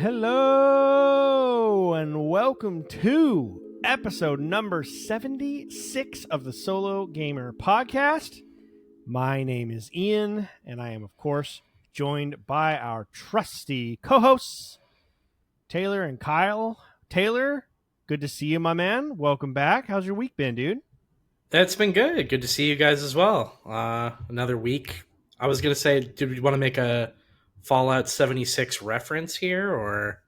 Hello, and welcome to episode number 76 of the Solo Gamer Podcast. My name is Ian, and I am, of course, joined by our trusty co-hosts, Taylor and Kyle. Taylor, good to see you, my man. Welcome back. How's your week been, dude? It's been good. Good to see you guys as well. Another week. I was going to say, did we want to make a Fallout 76 reference here or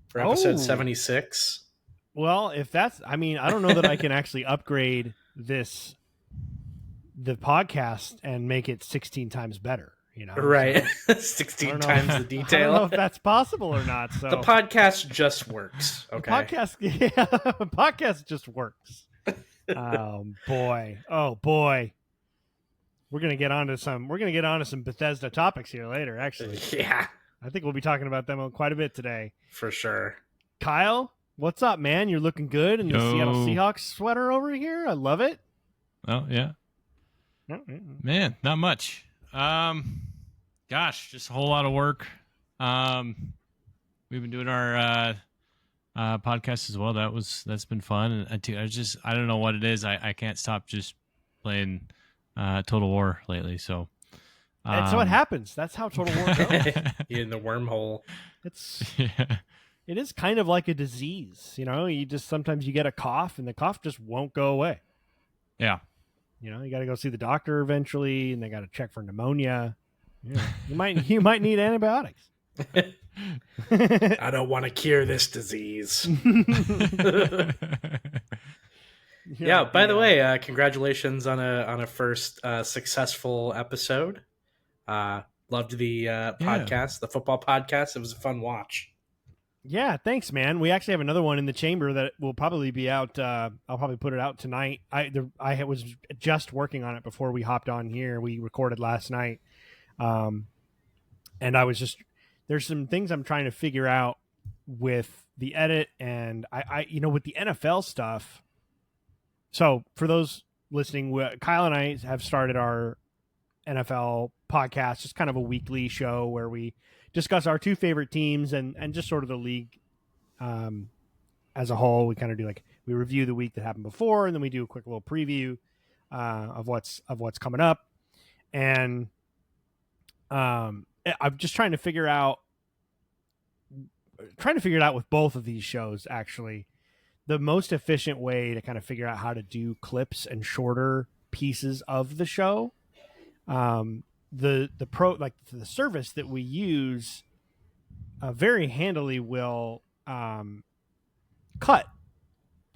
for episode 76? Well, if that's, I don't know that I can actually upgrade the podcast and make it 16 times better, you know? Right. So, 16 times the detail. I don't know if that's possible or not. So the podcast just works. Okay. The podcast just works. Oh boy. We're gonna get onto some Bethesda topics here later, actually. Yeah. I think we'll be talking about them quite a bit today. For sure. Kyle, what's up, man? You're looking good in the Seattle Seahawks sweater over here. I love it. Oh, yeah. Man, not much. Gosh, just a whole lot of work. We've been doing our podcast as well. That's been fun. And I don't know what it is. I can't stop just playing Total War lately. So that's what happens. That's how Total War goes. In the wormhole. It is kind of like a disease, you know. Sometimes you get a cough and the cough just won't go away. Yeah. You know, you got to go see the doctor eventually, and they got to check for pneumonia. You might need antibiotics. I don't want to cure this disease. Yeah. By the way, congratulations on a first successful episode. Loved the podcast, the football podcast. It was a fun watch. Yeah, thanks, man. We actually have another one in the chamber that will probably be out. I'll probably put it out tonight. I was just working on it before we hopped on here. We recorded last night, and there's some things I'm trying to figure out with the edit, and I with the NFL stuff. So for those listening, Kyle and I have started our NFL podcast, just kind of a weekly show where we discuss our two favorite teams and just sort of the league as a whole. We kind of do we review the week that happened before, and then we do a quick little preview of what's coming up. And I'm just trying to figure it out with both of these shows, actually, the most efficient way to kind of figure out how to do clips and shorter pieces of the show. The service that we use very handily will cut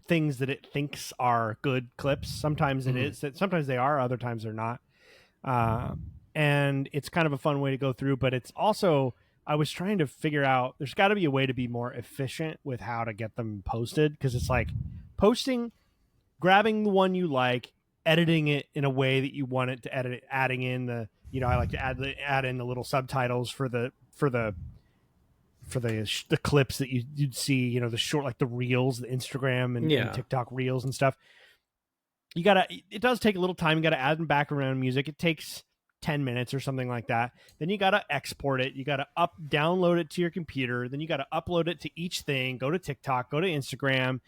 things that it thinks are good clips. Sometimes it is. Sometimes they are. Other times they're not. And it's kind of a fun way to go through. But it's also, I was trying to figure out, there's got to be a way to be more efficient with how to get them posted. Because it's like posting, grabbing the one you like, editing it in a way that you want it to edit it, adding in the, I like to add in the little subtitles for the clips that you'd see, the short, like the reels, the Instagram and TikTok reels and stuff. It does take a little time. You got to add in background music. It takes 10 minutes or something like that. Then you got to export it. You got to download it to your computer. Then you got to upload it to each thing, go to TikTok, go to Instagram,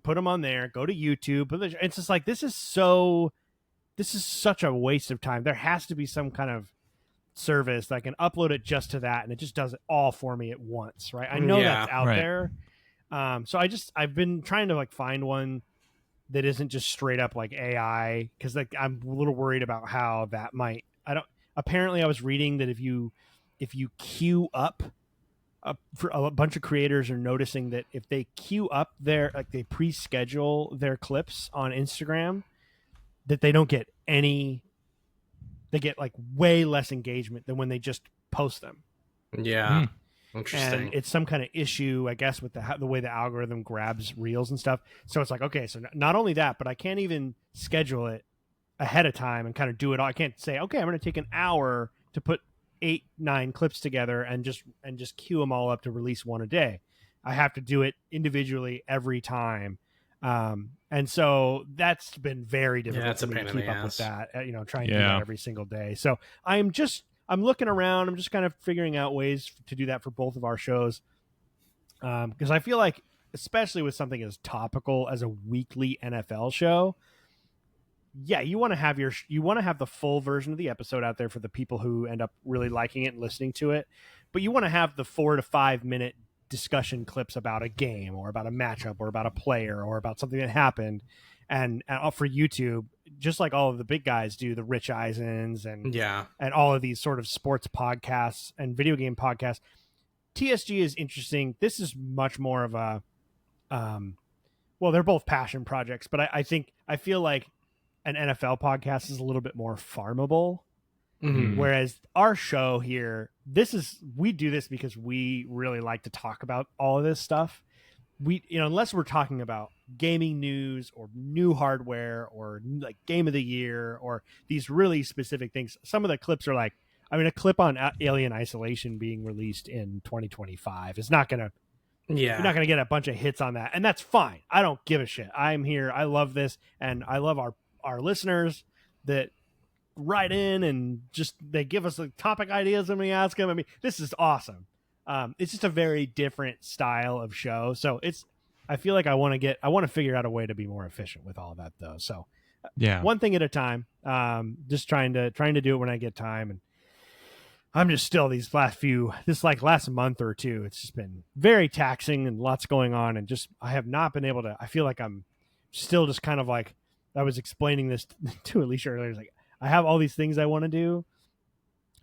put them on there, go to YouTube. It's just like, this is such a waste of time. There has to be some kind of service that I can upload it just to that, and it just does it all for me at once, right? I know that's out there. So I've been trying to find one that isn't just straight up like AI, because I'm a little worried about how that might. Apparently I was reading that if you queue up, for a bunch of creators are noticing that if they queue up they pre-schedule their clips on Instagram, that they don't get they get way less engagement than when they just post them. Yeah. Interesting. And it's some kind of issue, I guess, with the way the algorithm grabs reels and stuff. So it's like, okay, so not only that, but I can't even schedule it ahead of time and kind of do it all. I can't say, okay, I'm going to take an hour to put 8-9 clips together and just queue them all up to release one a day. I have to do it individually every time. And so that's been very difficult for me to keep up with that, trying to do that every single day. So I'm looking around. I'm just kind of figuring out ways to do that for both of our shows. Because I feel like, especially with something as topical as a weekly NFL show, yeah, you want to have the full version of the episode out there for the people who end up really liking it and listening to it, but you want to have the 4 to 5 minute discussion clips about a game or about a matchup or about a player or about something that happened, and for YouTube, just like all of the big guys do, the Rich Eisens and all of these sort of sports podcasts and video game podcasts. TSG is interesting. This is much more of a, well, they're both passion projects, but I feel like an NFL podcast is a little bit more farmable. Mm-hmm. Whereas our show here, we do this because we really like to talk about all of this stuff. We, unless we're talking about gaming news or new hardware or like game of the year or these really specific things, some of the clips are like, a clip on Alien Isolation being released in 2025 is not going to, you're not going to get a bunch of hits on that. And that's fine. I don't give a shit. I'm here. I love this. And I love our listeners that write in and just, they give us the topic ideas when we ask them. This is awesome. It's just a very different style of show. So I feel like I want to figure out a way to be more efficient with all of that though. So yeah, one thing at a time, just trying to do it when I get time. And I'm just still this last month or two, it's just been very taxing and lots going on. And just, I have not been able to, I feel like I'm still just kind of like, I was explaining this to Alicia earlier. It's like, I have all these things I want to do.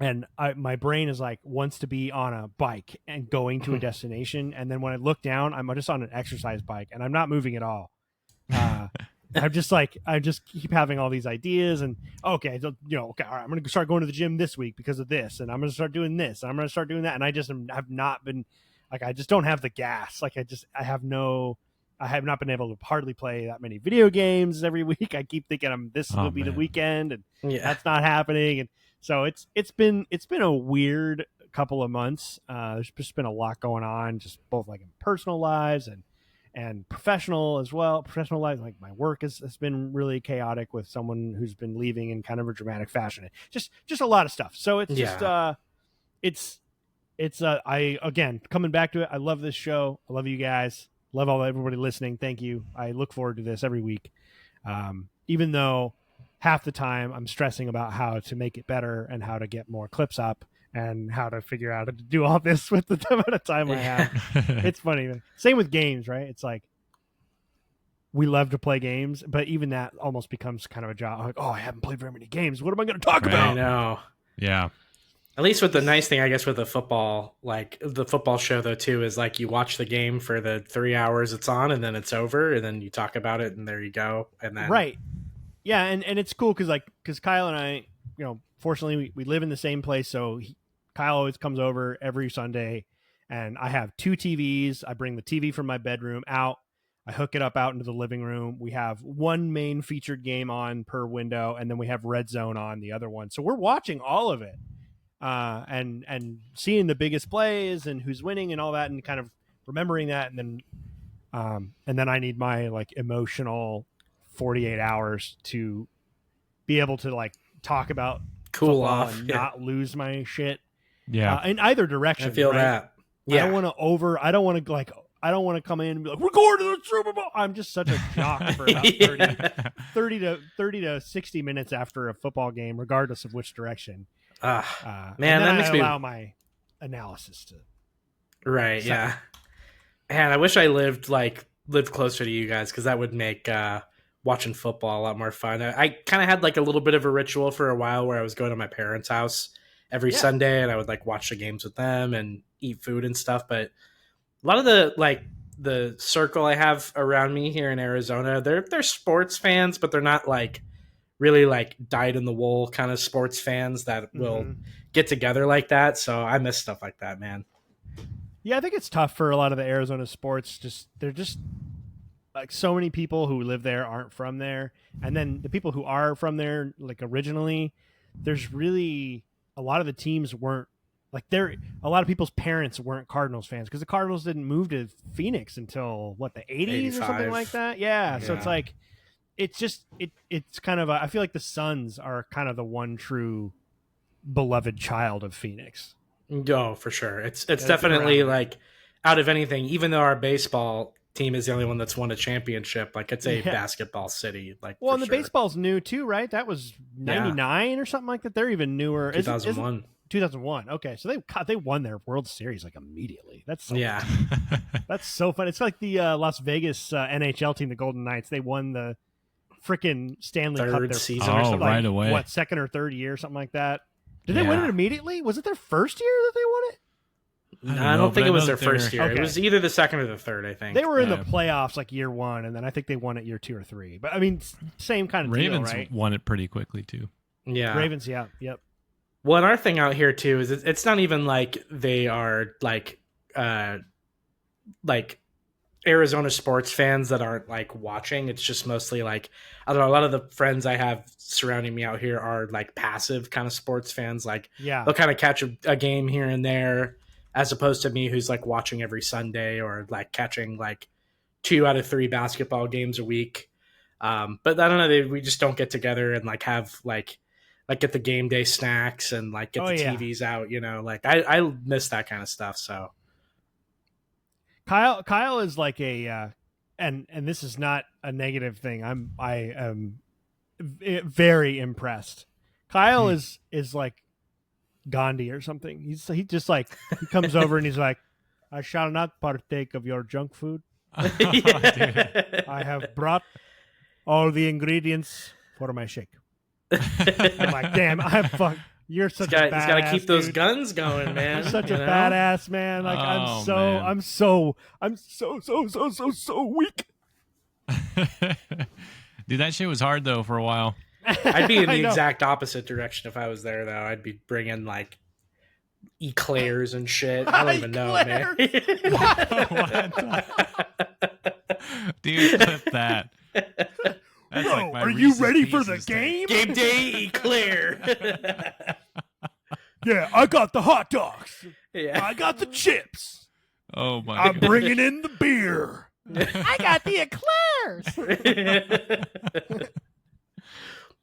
And my brain is like, wants to be on a bike and going to a destination. And then when I look down, I'm just on an exercise bike and I'm not moving at all. I'm just like, I just keep having all these ideas and okay, all right, I'm going to start going to the gym this week because of this. And I'm going to start doing this and I'm going to start doing that. And I just have not been like, I just don't have the gas. Like I have not been able to hardly play that many video games every week. I keep thinking this will be the weekend and that's not happening. And so it's been a weird couple of months. There's just been a lot going on, just both like in personal lives and professional as well. Professional life, like my work has been really chaotic with someone who's been leaving in kind of a dramatic fashion. Just a lot of stuff. So it's I, again, coming back to it, I love this show. I love you guys. Love everybody listening. Thank you. I look forward to this every week. Even though half the time I'm stressing about how to make it better and how to get more clips up and how to figure out how to do all this with the amount of time I have. It's funny. Same with games, right? It's like, we love to play games, but even that almost becomes kind of a job. Like, I haven't played very many games. What am I going to talk about? I know. Yeah. At least with the nice thing, I guess, with the football, like the football show though, too, is like you watch the game for the 3 hours it's on and then it's over and then you talk about it and there you go. And then right. Yeah. And it's cool. Cause Kyle and I, fortunately we live in the same place. So Kyle always comes over every Sunday and I have 2 TVs. I bring the TV from my bedroom out. I hook it up out into the living room. We have one main featured game on per window, and then we have Red Zone on the other one. So we're watching all of it and seeing the biggest plays and who's winning and all that, and kind of remembering that. And then I need my like emotional 48 hours to be able to like talk about cool off and not lose my shit. Yeah. In either direction. I feel right? that. Yeah. I don't want to come in and be like, we're going to the Super Bowl. I'm just such a jock for about 30 to 60 minutes after a football game, regardless of which direction. Man, that makes me allow my analysis to. Right. Yeah. Man, I wish I lived closer to you guys, because that would make watching football a lot more fun. I kind of had like a little bit of a ritual for a while where I was going to my parents' house every Sunday and I would like watch the games with them and eat food and stuff. But a lot of the circle I have around me here in Arizona, they're sports fans, but they're not like really like dyed in the wool kind of sports fans that will get together like that. So I miss stuff like that, man. Yeah, I think it's tough for a lot of the Arizona sports. They're just like so many people who live there aren't from there. And then the people who are from there, like originally, there's really a lot of the teams weren't like a lot of people's parents weren't Cardinals fans because the Cardinals didn't move to Phoenix until the 80s or something like that. Yeah. So it's like, it's kind of I feel like the Suns are kind of the one true beloved child of Phoenix. Oh, for sure. It's definitely like out of anything, even though our baseball team is the only one that's won a championship, like it's a basketball city. Like, well, and the baseball's new too, right? That was 99 or something like that. They're even newer. 2001. 2001. Okay, so they won their World Series like immediately. That's so yeah, that's so fun. It's like the Las Vegas NHL team, the Golden Knights. They won the freaking Stanley Cup their season or something. Right away. What, second or third year, something like that? Did they win it immediately? Was it their first year that they won it? I don't think it was their first year. Okay. It was either the second or the third, I think. They were in the playoffs like year one, and then I think they won it year 2 or 3. But I mean, same kind of Ravens deal, right? won it pretty quickly too. Yeah, Ravens. Yeah, yep. Well, and our thing out here too is it's not even like they are like Arizona sports fans that aren't like watching. It's just mostly like, I don't know, a lot of the friends I have surrounding me out here are like passive kind of sports fans. Like, they'll kind of catch a game here and there, as opposed to me who's like watching every Sunday or like catching like 2 out of 3 basketball games a week. But I don't know, we just don't get together and like have like get the game day snacks and like get the TVs out, you know, like I miss that kind of stuff. So Kyle is like a and this is not a negative thing. I am very impressed. Kyle is like Gandhi or something. He just like, he comes over and he's like, I shall not partake of your junk food. I have brought all the ingredients for my shake. I'm like, damn, you're such a badass. He's got to keep those guns going, man. You're such a badass, man. Like, I'm so weak. Dude, that shit was hard though for a while. I'd be in the exact opposite direction if I was there, though. I'd be bringing like eclairs and shit. I don't even know, man. Dude, clip that. That's Bro, like are you ready for the game? Game day eclair. Yeah, I got the hot dogs. Yeah, I got the chips. Oh my! I'm bringing in the beer. I got the eclairs.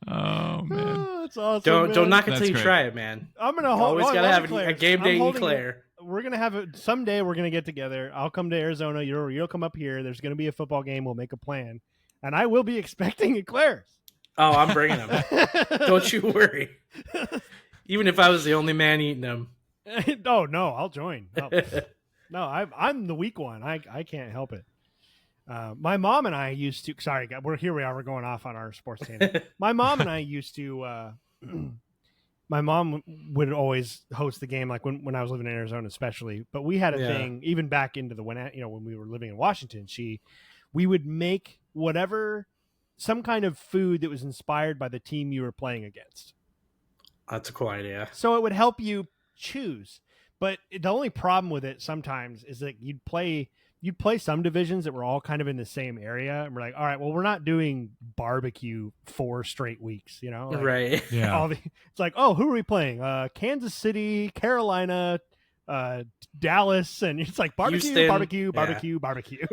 Oh man, that's awesome. Don't knock it till you try it, man. I'm gonna always gotta have a game day eclair. We're gonna have it someday. We're gonna get together. I'll come to Arizona. You'll come up here. There's gonna be a football game. We'll make a plan. And I will be expecting eclairs. Oh, I'm bringing them. Don't you worry. Even if I was the only man eating them. Oh, no, I'll join. No, I'm the weak one. I can't help it. My mom and I used to... Sorry, we're going off on our sports tangent. My mom and I used to... my mom would always host the game, like when I was living in Arizona especially. But we had a thing, even back into when we were living in Washington, we would make some kind of food that was inspired by the team you were playing against. That's a cool idea. So it would help you choose. But the only problem with it sometimes is that you'd play some divisions that were all kind of in the same area. And we're like, all right, well, we're not doing barbecue 4 straight weeks, you know? Like, right. Yeah. It's like, oh, who are we playing? Kansas City, Carolina, Dallas, and it's like barbecue, Houston. barbecue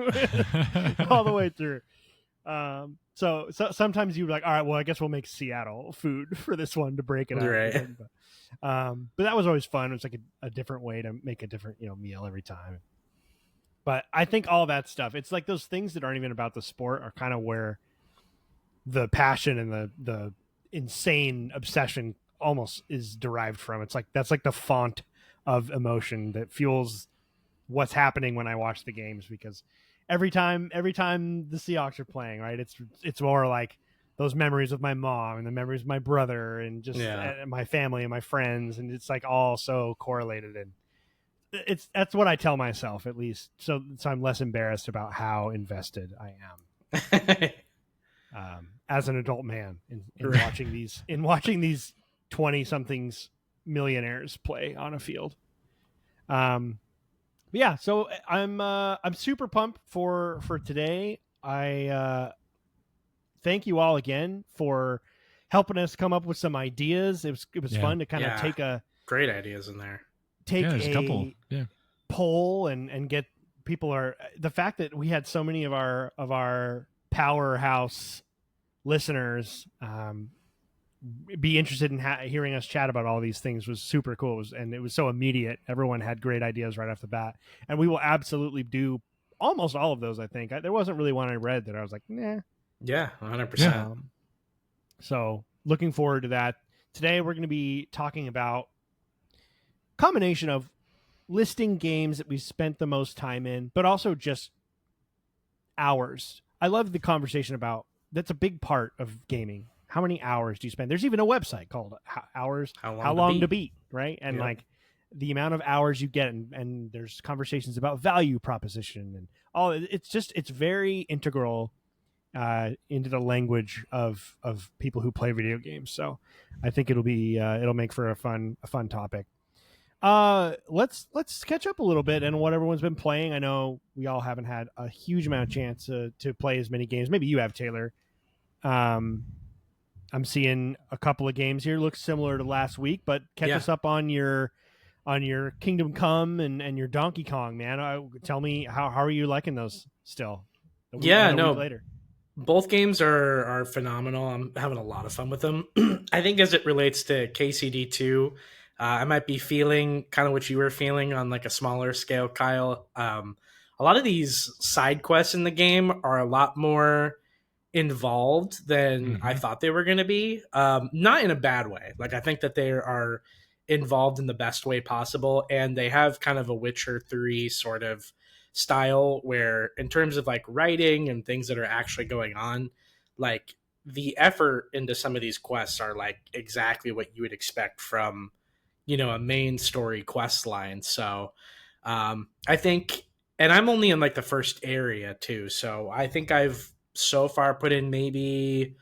all the way through. So sometimes you're like, all right, well, I guess we'll make Seattle food for this one to break it up. Right. But that was always fun. It was like a different way to make a different meal every time. But I think all that stuff, it's like those things that aren't even about the sport are kind of where the passion and the insane obsession almost is derived from. It's like that's like the font of emotion that fuels what's happening when I watch the games, because every time the Seahawks are playing, right, it's more like those memories of my mom and the memories of my brother and just my family and my friends, and it's like all so correlated, and that's what I tell myself, at least, so I'm less embarrassed about how invested I am as an adult man in watching these 20-somethings millionaires play on a field. Yeah, so I'm super pumped for today. I thank you all again for helping us come up with some ideas. It was fun to kind of take great ideas in there. A couple poll and get people the fact that we had so many of our powerhouse listeners be interested in hearing us chat about all these things was super cool. And it was so immediate. Everyone had great ideas right off the bat, and we will absolutely do almost all of those. I think there wasn't really one I read that I was like, nah. Yeah, 100%. So looking forward to that. Today we're going to be talking about combination of listing games that we spent the most time in, but also just hours. I love the conversation about that's a big part of gaming. How many hours do you spend? There's even a website called Hours, How Long to Beat, right? And like the amount of hours you get, and there's conversations about value proposition and all. It's very integral into the language of people who play video games. So I think it'll make for a fun topic. Let's catch up a little bit and what everyone's been playing. I know we all haven't had a huge amount of chance to play as many games. Maybe you have, Taylor. I'm seeing a couple of games here look similar to last week, but catch us up on your Kingdom Come and your Donkey Kong, man. Tell me how are you liking those still? Week later. Both games are phenomenal. I'm having a lot of fun with them. I think as it relates to KCD2, I might be feeling kind of what you were feeling on like a smaller scale, Kyle. A lot of these side quests in the game are a lot more involved than I thought they were going to be. Not in a bad way. Like, I think that they are involved in the best way possible, and they have kind of a Witcher 3 sort of style where in terms of like writing and things that are actually going on, like the effort into some of these quests are like exactly what you would expect from, you know, a main story quest line. So I think, and I'm only in like the first area too, so I think I've so far put in maybe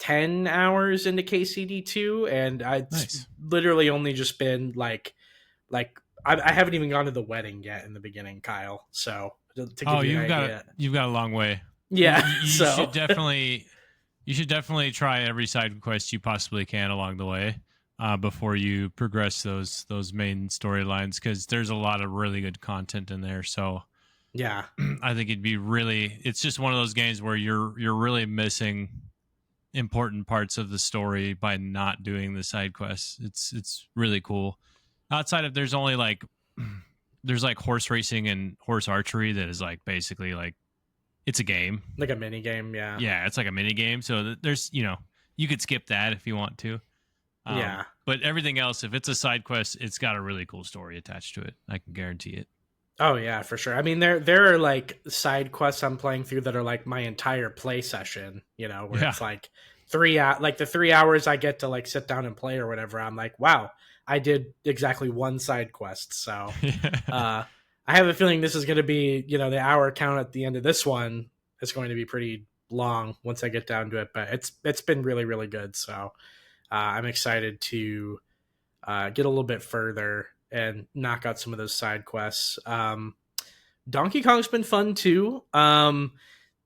10 hours into KCD2, and I've literally only just been like I haven't even gone to the wedding yet in the beginning, Kyle. So to give you an idea. You've got a long way. Yeah. You should definitely try every side quest you possibly can along the way before you progress those main storylines, because there's a lot of really good content in there. So yeah, I think it's just one of those games where you're really missing important parts of the story by not doing the side quests. It's really cool. Outside of there's horse racing and horse archery that is like basically like it's a game, like a mini game. Yeah, it's like a mini game. So there's, you know, you could skip that if you want to. But everything else, if it's a side quest, it's got a really cool story attached to it. I can guarantee it. Oh yeah, for sure. I mean, there are like side quests I'm playing through that are like my entire play session, you know, where it's like the 3 hours I get to like sit down and play or whatever. I'm like, wow, I did exactly one side quest. So I have a feeling this is going to be, you know, the hour count at the end of this one is going to be pretty long once I get down to it. But it's been really, really good. So I'm excited to get a little bit further and knock out some of those side quests. Donkey Kong's been fun too.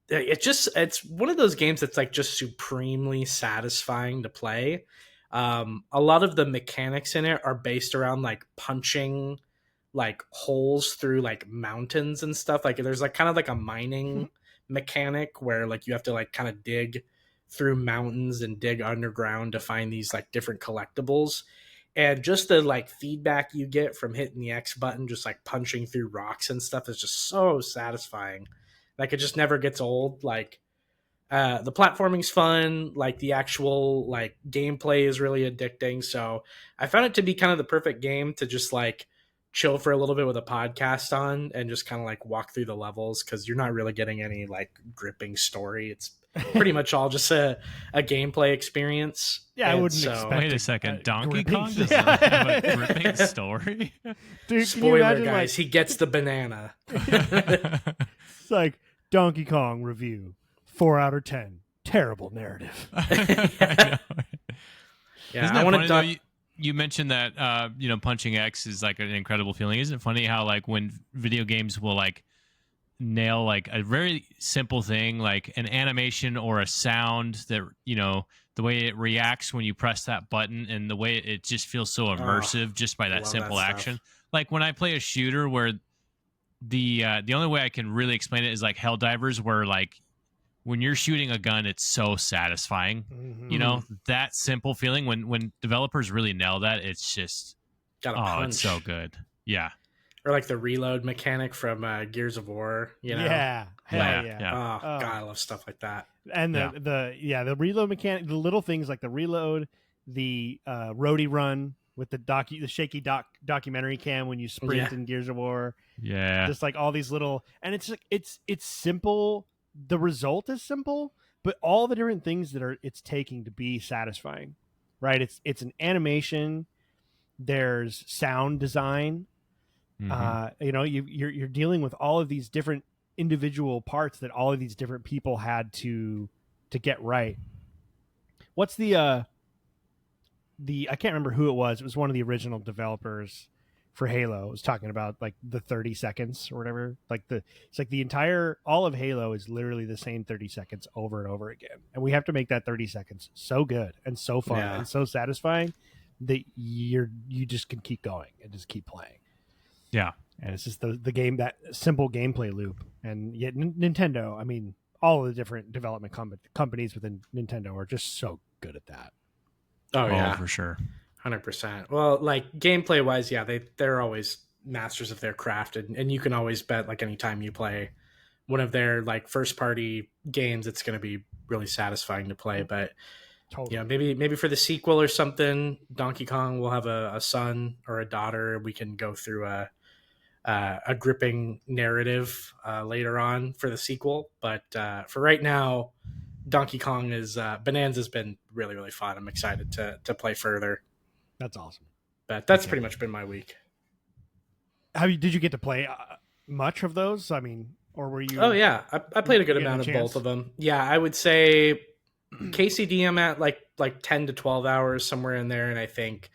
It's one of those games that's like just supremely satisfying to play. A lot of the mechanics in it are based around like punching like holes through like mountains and stuff. Like there's like kind of like a mining mechanic where like you have to like kind of dig through mountains and dig underground to find these like different collectibles. And just the like feedback you get from hitting the X button, just like punching through rocks and stuff, is just so satisfying. Like it just never gets old. Like the platforming's fun. Like the actual like gameplay is really addicting. So I found it to be kind of the perfect game to just like chill for a little bit with a podcast on and just kind of like walk through the levels, because you're not really getting any like gripping story. It's pretty much all just a gameplay experience. Yeah, I wouldn't expect. Wait a second, Donkey Kong doesn't have a gripping story? Dude, spoiler, guys, he gets the banana. It's like Donkey Kong review, 4 out of 10. Terrible narrative. Yeah, isn't that funny though? You mentioned that you know, punching X is like an incredible feeling. Isn't it funny how like when video games will like nail like a very simple thing, like an animation or a sound that, you know, the way it reacts when you press that button and the way it just feels so immersive just by that simple action. Like when I play a shooter where the only way I can really explain it is like Helldivers, where like when you're shooting a gun, it's so satisfying. Mm-hmm. You know, that simple feeling when developers really nail that, it's just punch. It's so good. Yeah. Or like the reload mechanic from Gears of War, you know? Yeah. Hell yeah. Oh, God, I love stuff like that. And the reload mechanic, the little things like the reload, the roadie run with the shaky documentary cam when you sprint in Gears of War. Yeah. Just like all these little, and it's like it's simple. The result is simple, but all the different things that it's taking to be satisfying, right? It's an animation. There's sound design. You know, you're dealing with all of these different individual parts that all of these different people had to get right. What's the I can't remember who it was. It was one of the original developers for Halo. It was talking about like the 30 seconds or whatever. It's like the entire all of Halo is literally the same 30 seconds over and over again. And we have to make that 30 seconds so good and so fun and so satisfying that you just can keep going and just keep playing. Yeah. And it's just the game, that simple gameplay loop. And yet Nintendo, I mean, all of the different development companies within Nintendo are just so good at that. Oh yeah, for sure. 100%. Well, like gameplay wise, yeah, they're always masters of their craft, and you can always bet like anytime you play one of their like first party games, it's going to be really satisfying to play. But totally. Yeah, maybe for the sequel or something, Donkey Kong will have a son or a daughter. We can go through a gripping narrative later on for the sequel. But for right now, Donkey Kong is Bonanza's been really, really fun. I'm excited to play further. That's awesome. But that's pretty much been my week. Did you get to play much of those? I mean, or were you? Oh yeah, I played a good amount of both of them. Yeah, I would say KCD I'm at like 10 to 12 hours somewhere in there, and I think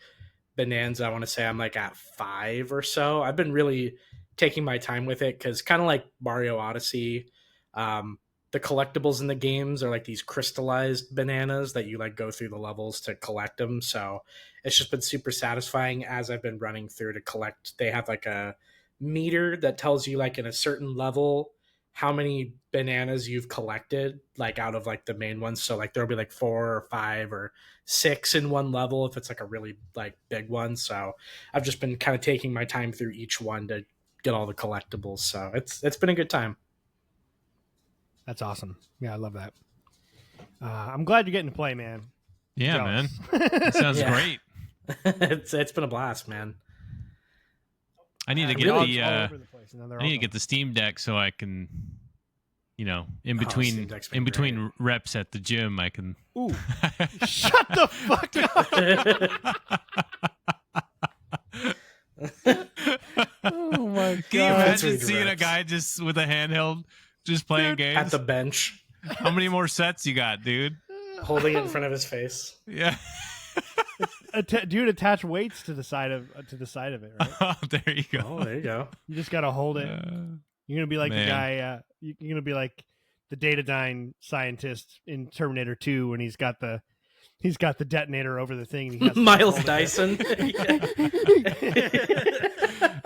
Bonanza I want to say I'm like at 5 or so. I've been really taking my time with it because kind of like Mario Odyssey, the collectibles in the games are like these crystallized bananas that you like go through the levels to collect them. So it's just been super satisfying as I've been running through to collect. They have like a meter that tells you like in a certain level how many bananas you've collected, like out of like the main ones. So like there'll be like 4 or 5 or 6 in one level if it's like a really like big one. So I've just been kind of taking my time through each one to get all the collectibles. So it's been a good time. That's awesome. Yeah, I love that. I'm glad you're getting to play, man. Yeah, man. That sounds great. It's been a blast, man. I need to get I need to get the Steam Deck so I can, you know, in between reps at the gym, I can. Ooh! Shut the fuck up! Oh my god! Can you imagine seeing a guy just with a handheld, just playing games at the bench? How many more sets you got, dude? Holding it in front of his face. Yeah. Dude, attach weights to the side of it, right? Oh, there you go. Oh, there you go. You just gotta hold it. You're gonna be like the guy. You're gonna be like the Datadyne scientist in Terminator 2 when he's got the detonator over the thing. And he has Miles Dyson.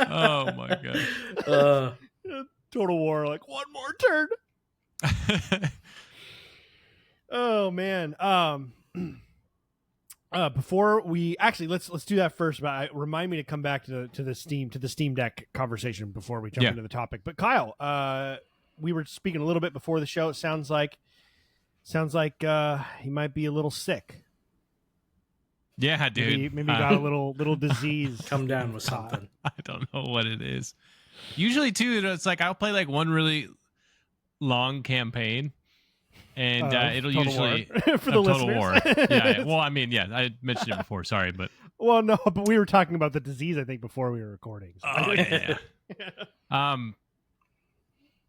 Oh my god. Total War. Like one more turn. Oh man. Before we actually let's do that first. But remind me to come back to the Steam Deck conversation before we jump into the topic. But Kyle, we were speaking a little bit before the show. It sounds like he might be a little sick. Yeah, dude. Maybe got a little disease. Come down with something. I don't know what it is. Usually, too, it's like I'll play like one really long campaign. And it'll usually for the Total listeners. War. Yeah. Well, I mean, yeah, I mentioned it before. Sorry, but no, but we were talking about the disease, I think, before we were recording. So. Oh yeah.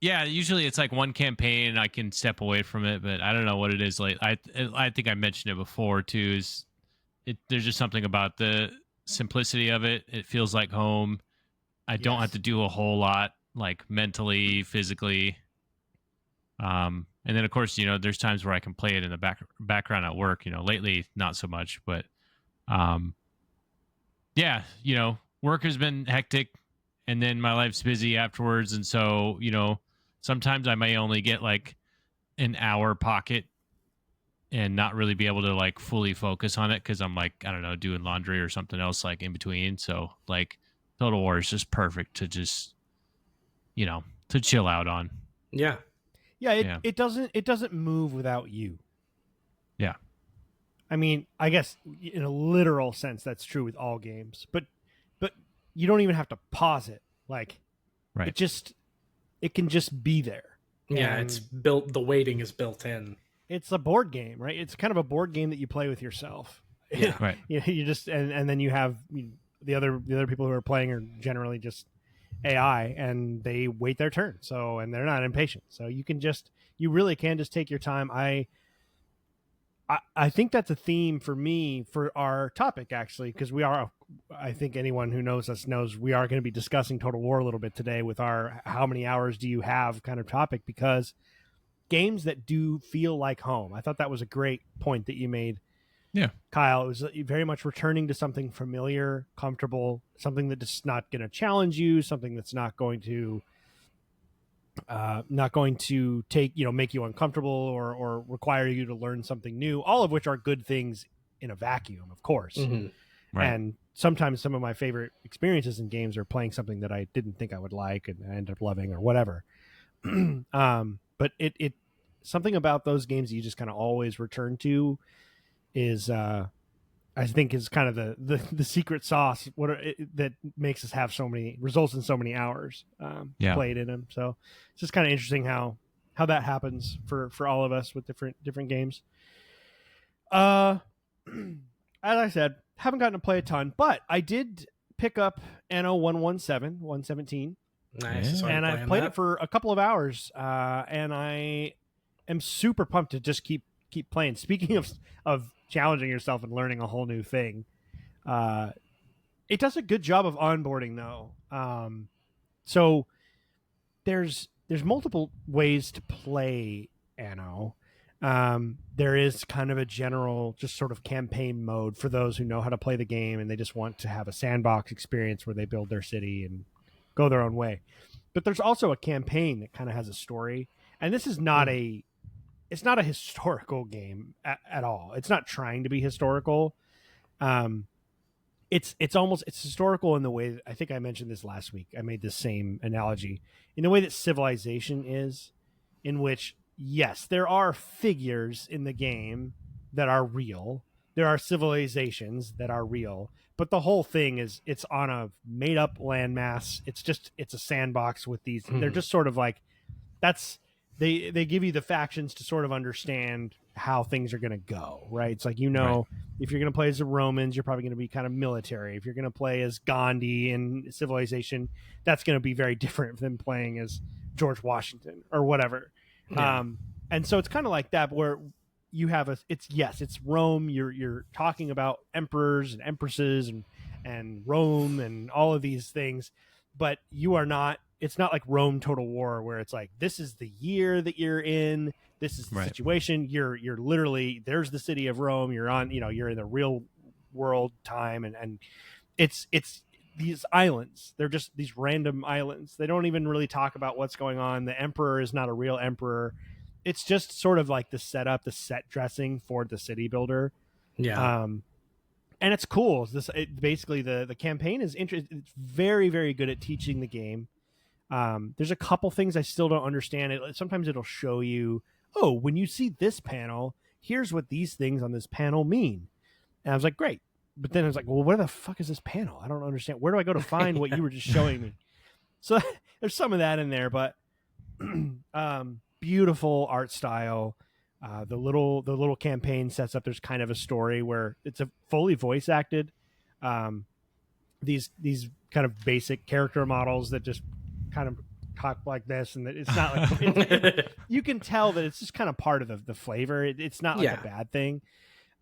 Yeah. Usually, it's like one campaign, and I can step away from it. But I don't know what it is. Like I think I mentioned it before too. There's just something about the simplicity of it. It feels like home. I don't have to do a whole lot, like mentally, physically. And then, of course, you know, there's times where I can play it in the background at work. You know, lately, not so much. But, yeah, you know, work has been hectic, and then my life's busy afterwards. And so, you know, sometimes I may only get like an hour pocket and not really be able to like fully focus on it because I'm like, I don't know, doing laundry or something else like in between. So like Total War is just perfect to just, to chill out on. Yeah. Yeah, it doesn't move without you. Yeah. I mean, I guess in a literal sense that's true with all games, but you don't even have to pause it. Like, right. It can just be there. Yeah, it's built. The waiting is built in. It's a board game, right? It's kind of a board game that you play with yourself. Yeah, right. You just and then you have the other people who are playing are generally just AI, and they wait their turn. So and they're not impatient. So you really can just take your time. I think that's a theme for me for our topic, actually, because I think anyone who knows us knows we are going to be discussing Total War a little bit today with our how many hours do you have kind of topic, because games that do feel like home. I thought that was a great point that you made. Yeah. Kyle, it was very much returning to something familiar, comfortable, something that's not going to challenge you, something that's not going to take make you uncomfortable or require you to learn something new, all of which are good things in a vacuum, of course. Mm-hmm. Right. And sometimes some of my favorite experiences in games are playing something that I didn't think I would like and I ended up loving or whatever. But it something about those games that you just kind of always return to is I think is kind of the secret sauce that makes us have results in so many hours played in them. So it's just kind of interesting how that happens for all of us with different games. As I said, haven't gotten to play a ton, but I did pick up Anno 117. Nice. And I played it for a couple of hours, and I am super pumped to just keep playing. Speaking of challenging yourself and learning a whole new thing, it does a good job of onboarding, though. So there's multiple ways to play Anno. There is kind of a general just sort of campaign mode for those who know how to play the game and they just want to have a sandbox experience where they build their city and go their own way. But there's also a campaign that kind of has a story, and this is not it's not a historical game at all. It's not trying to be historical. It's historical in the way that, I think I mentioned this last week. I made this same analogy in the way that Civilization is, in which, yes, there are figures in the game that are real. There are civilizations that are real, but the whole thing is it's on a made up landmass. It's a sandbox with these. They're just sort of like, they give you the factions to sort of understand how things are going to go, right? It's like, if you're going to play as the Romans, you're probably going to be kind of military. If you're going to play as Gandhi in Civilization, that's going to be very different than playing as George Washington or whatever. Yeah. And so it's kind of like that, where you have it's Rome. You're talking about emperors and empresses and Rome and all of these things, but you are not. It's not like Rome Total War, where it's like, this is the year that you're in, this is the situation. You're literally, there's the city of Rome. You're on, you're in the real world time, and it's these islands. They're just these random islands. They don't even really talk about what's going on. The emperor is not a real emperor. It's just sort of like the setup, the set dressing for the city builder. Yeah. And it's cool. Basically the campaign is interesting. It's very, very good at teaching the game. There's a couple things I still don't understand. Sometimes it'll show you, oh, when you see this panel, here's what these things on this panel mean. And I was like, great. But then I was like, well, where the fuck is this panel? I don't understand. Where do I go to find what you were just showing me? So there's some of that in there, but beautiful art style. The little campaign sets up, there's kind of a story where it's a fully voice acted. These kind of basic character models that just kind of talk like this, and it's not like you can tell that it's just kind of part of the flavor. It's not like a bad thing.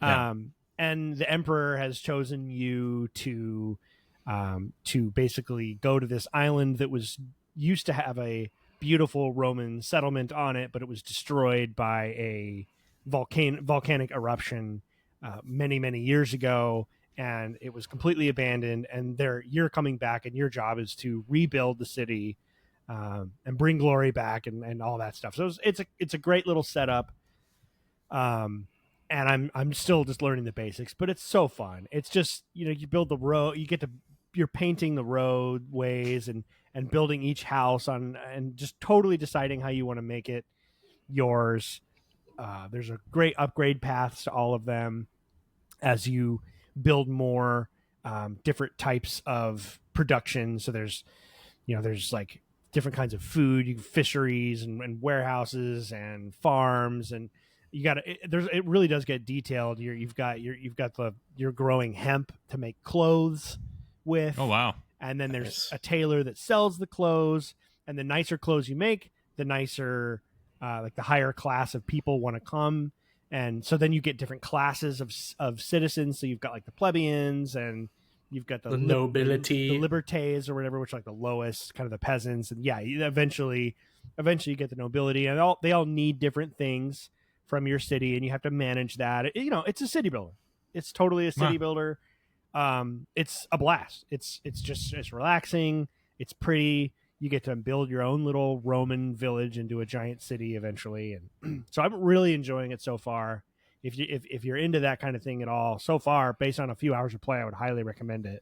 And the emperor has chosen you to basically go to this island that was used to have a beautiful Roman settlement on it, but it was destroyed by a volcanic eruption many years ago, and it was completely abandoned. And you're coming back, and your job is to rebuild the city and bring glory back and all that stuff. So it's a great little setup. And I'm still just learning the basics, but it's so fun. It's just, you build the road, you're painting the roadways and building each house and just totally deciding how you want to make it yours. There's a great upgrade paths to all of them as you build more different types of production. So there's like different kinds of food, fisheries and warehouses and farms, and it really does get detailed. You're growing hemp to make clothes with. Oh wow. And then there's a tailor that sells the clothes, and the nicer clothes you make, the nicer like the higher class of people want to come. And so then you get different classes of citizens. So you've got like the plebeians, and you've got the nobility, the libertés or whatever, which are like the lowest, kind of the peasants. And yeah, eventually you get the nobility, and they all need different things from your city, and you have to manage that. It's a city builder. It's totally a city builder. It's a blast. It's relaxing. It's pretty. You get to build your own little Roman village into a giant city eventually, and so I'm really enjoying it so far. If you're into that kind of thing at all, so far, based on a few hours of play, I would highly recommend it.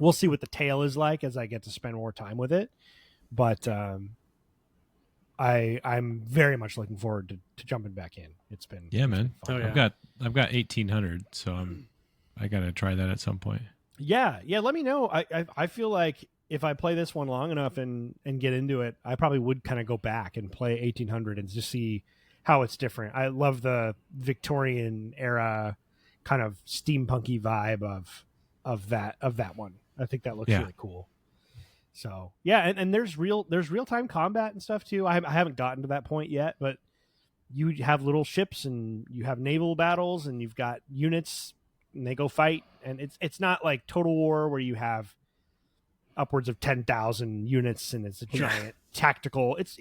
We'll see what the tail is like as I get to spend more time with it, but I'm very much looking forward to jumping back in. It's been man. Fun. I've got 1800, so I got to try that at some point. Yeah. Let me know. I feel like if I play this one long enough and get into it, I probably would kind of go back and play 1800 and just see how it's different. I love the Victorian era kind of steampunky vibe of that one. I think that looks really cool. So yeah, and there's real time combat and stuff too. I haven't gotten to that point yet, but you have little ships and you have naval battles and you've got units and they go fight, and it's not like Total War where you have upwards of 10,000 units and it's a giant tactical. It's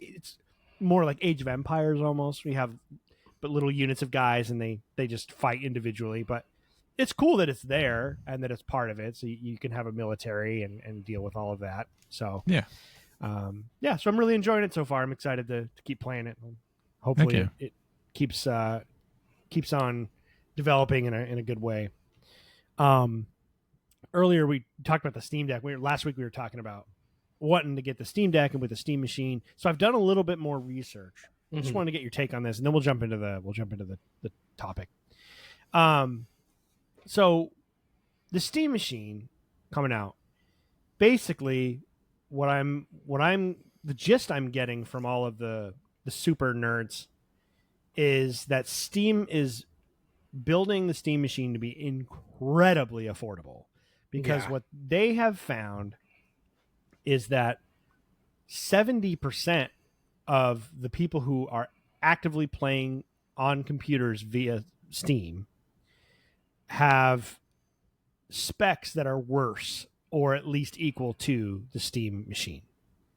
more like Age of Empires almost. We have but little units of guys and they just fight individually, but it's cool that it's there and that it's part of it. So you can have a military and deal with all of that. So so I'm really enjoying it so far. I'm excited to keep playing it. Hopefully it keeps on developing in a good way. Earlier we talked about the Steam Deck. Last week we were talking about wanting to get the Steam Deck and with the Steam Machine. So I've done a little bit more research. I just wanted to get your take on this, and then we'll jump into the topic. So the Steam Machine coming out, basically the gist I'm getting from all of the super nerds is that Steam is building the Steam Machine to be incredibly affordable, because what they have found is that 70% of the people who are actively playing on computers via Steam have specs that are worse or at least equal to the Steam Machine.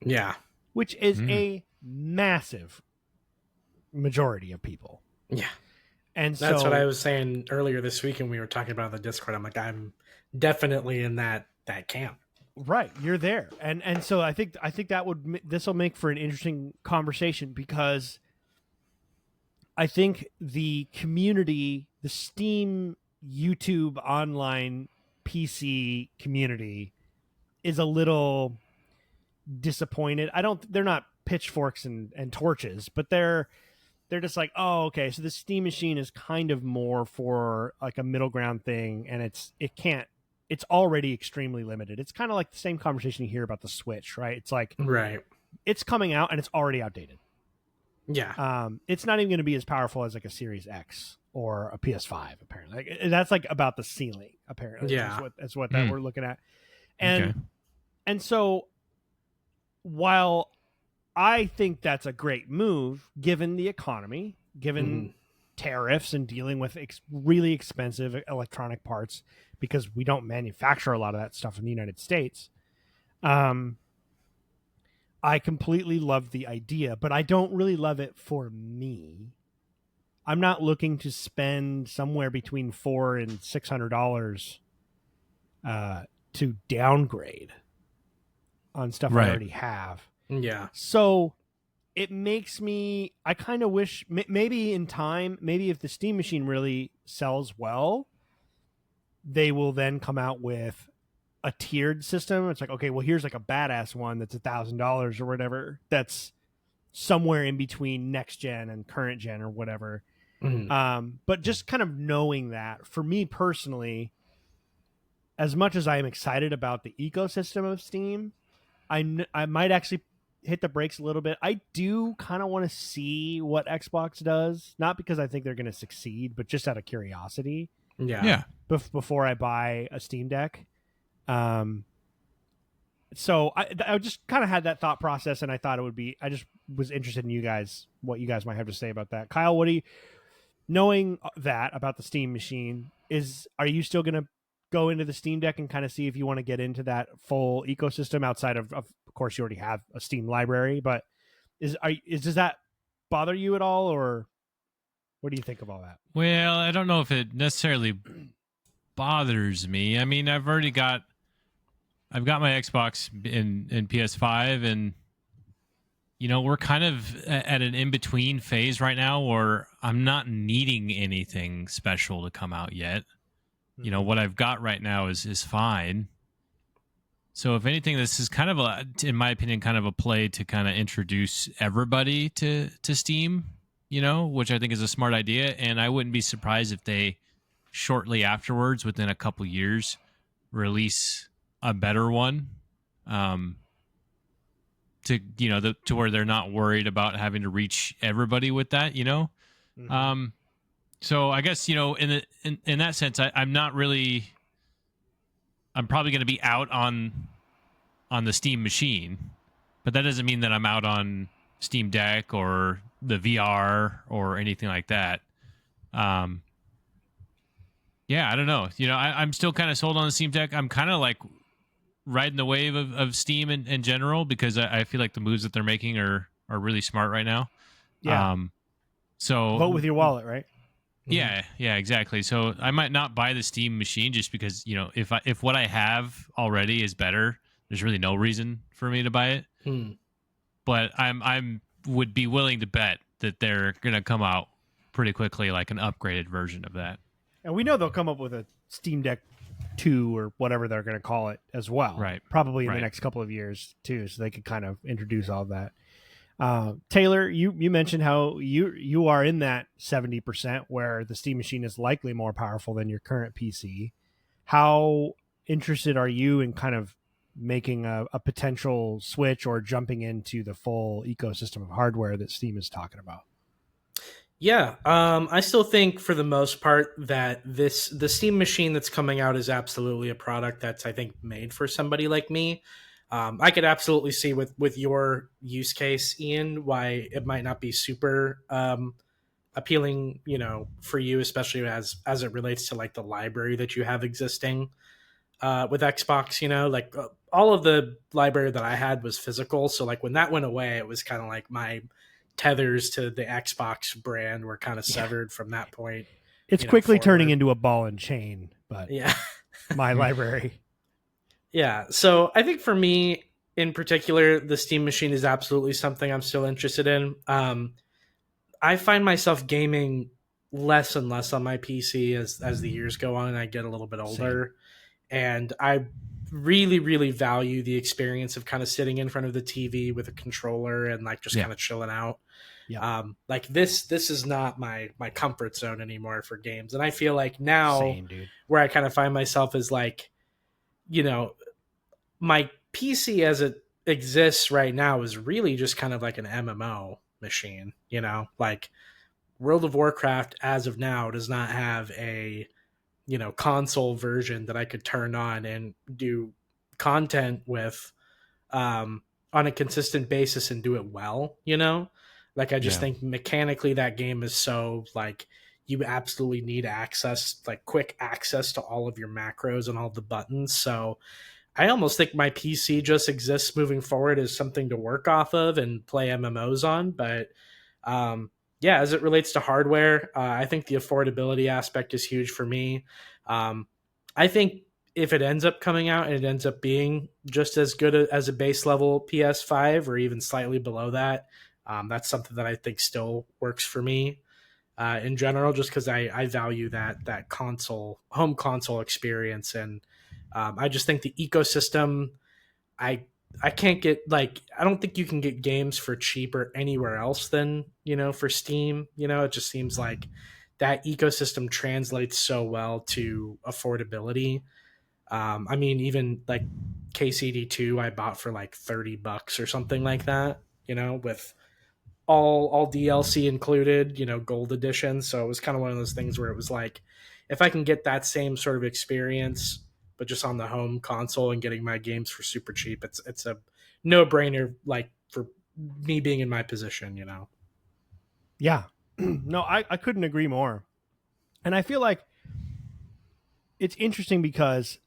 Yeah. Which is a massive majority of people. Yeah. And that's what I was saying earlier this week when we were talking about the Discord. I'm like, I'm definitely in that camp. Right, you're there, and so I think this will make for an interesting conversation, because I think the community, the Steam, YouTube, online PC community, is a little disappointed. They're not pitchforks and torches, but they're just like, oh, okay, so the Steam Machine is kind of more for like a middle ground thing, and it's already extremely limited. It's kind of like the same conversation you hear about the Switch, right? It's like, it's coming out and it's already outdated. Yeah. It's not even going to be as powerful as like a Series X or a PS5, apparently. Like, that's like about the ceiling, apparently. Yeah. That's what that we're looking at. And so while I think that's a great move, given the economy, given tariffs and dealing with really expensive electronic parts, because we don't manufacture a lot of that stuff in the United States. I completely love the idea, but I don't really love it for me. I'm not looking to spend somewhere between $400 and $600 to downgrade. on stuff I already have. Yeah. So it makes me, I kind of wish maybe in time, maybe if the Steam machine really sells well, they will then come out with a tiered system. It's like, okay, well, here's like a badass one that's $1,000 or whatever. That's somewhere in between next gen and current gen or whatever. But just kind of knowing that, for me personally, as much as I am excited about the ecosystem of Steam, I might actually hit the brakes a little bit. I do kind of want to see what Xbox does, not because I think they're going to succeed, but just out of curiosity. Yeah. Before I buy a Steam Deck. So I just kind of had that thought process, and I thought it would be, I just was interested in what you guys might have to say about that. Kyle, knowing that about the Steam machine, are you still going to go into the Steam Deck and kind of see if you want to get into that full ecosystem outside of course, you already have a Steam library, but does that bother you at all, or what do you think of all that? Well, I don't know if it necessarily bothers me. I mean, I've got my Xbox in PS5, and we're kind of at an in-between phase right now where I'm not needing anything special to come out yet. What I've got right now is fine. So if anything, this is kind of in my opinion, kind of a play to kind of introduce everybody to Steam, which I think is a smart idea. And I wouldn't be surprised if they shortly afterwards, within a couple years, release a better one, to where they're not worried about having to reach everybody with that, So I guess, in that sense, I'm not really. I'm probably going to be out on the Steam machine, but that doesn't mean that I'm out on Steam Deck or the VR or anything like that. Yeah, I don't know. I'm still kind of sold on the Steam Deck. I'm kind of like riding the wave of Steam in general, because I feel like the moves that they're making are really smart right now. Yeah. So vote with your wallet, right? Yeah, exactly. So I might not buy the Steam machine just because, if what I have already is better, there's really no reason for me to buy it. But I'm would be willing to bet that they're going to come out pretty quickly, like an upgraded version of that. And we know they'll come up with a Steam Deck 2 or whatever they're going to call it as well. Right. Probably in the next couple of years too, so they could kind of introduce all of that. Taylor, you mentioned how you are in that 70% where the Steam machine is likely more powerful than your current PC. How interested are you in kind of making a potential switch or jumping into the full ecosystem of hardware that Steam is talking about? Yeah, I still think for the most part that the Steam machine that's coming out is absolutely a product that's, I think, made for somebody like me. I could absolutely see with your use case, Ian, why it might not be super appealing, for you, especially as it relates to like the library that you have existing with Xbox. Like all of the library that I had was physical, so like when that went away, it was kind of like my tethers to the Xbox brand were kind of severed from that point. It's quickly turning into a ball and chain, but yeah, my library. Yeah, so I think for me in particular, the Steam machine is absolutely something I'm still interested in. I find myself gaming less and less on my PC as the years go on and I get a little bit older. Same. And I really, really value the experience of kind of sitting in front of the TV with a controller and like just kind of chilling out. Yeah. Like this is not my comfort zone anymore for games. And I feel like now where I kind of find myself is like, my PC as it exists right now is really just kind of like an MMO machine, like World of Warcraft as of now does not have a, console version that I could turn on and do content with on a consistent basis and do it well, like I just think mechanically that game is so like you absolutely need access, like quick access to all of your macros and all the buttons. So I almost think my PC just exists moving forward as something to work off of and play MMOs on. But as it relates to hardware, I think the affordability aspect is huge for me. I think if it ends up coming out and it ends up being just as good as a base level PS5 or even slightly below that, that's something that I think still works for me in general, just because I value that home console experience. And I just think the ecosystem, I I can't get, like, I don't think you can get games for cheaper anywhere else than, for Steam. It just seems like that ecosystem translates so well to affordability. I mean, even like KCD2 I bought for like $30 or something like that, with all DLC included, gold edition. So it was kind of one of those things where it was like, if I can get that same sort of experience, but just on the home console and getting my games for super cheap, it's a no brainer. Like, for me being in my position. Yeah, no, I couldn't agree more. And I feel like it's interesting because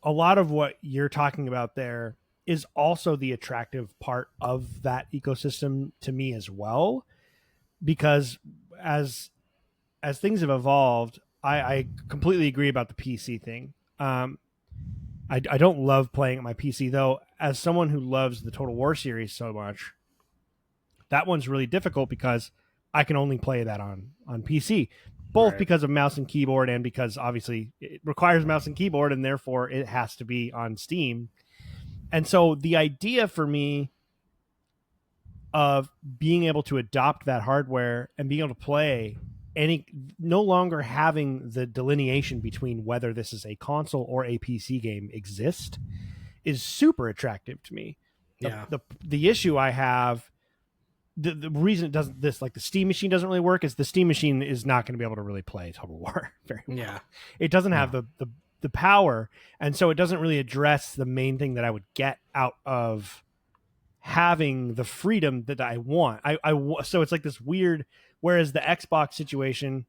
a lot of what you're talking about there is also the attractive part of that ecosystem to me as well, because as things have evolved, I completely agree about the PC thing. I don't love playing at my PC, though. As someone who loves the Total War series so much, that one's really difficult because I can only play that on PC, both Right. because of mouse and keyboard and because obviously it requires mouse and keyboard, and therefore it has to be on Steam. And so the idea for me of being able to adopt that hardware and being able to play no longer having the delineation between whether this is a console or a PC game exist is super attractive to me. Yeah. The issue I have, the reason it doesn't, this, like, the Steam machine doesn't really work, is the Steam machine is not going to be able to really play Total War very well. Yeah. It doesn't have the power, and so it doesn't really address the main thing that I would get out of having the freedom that I want. So it's like this weird, whereas the Xbox situation,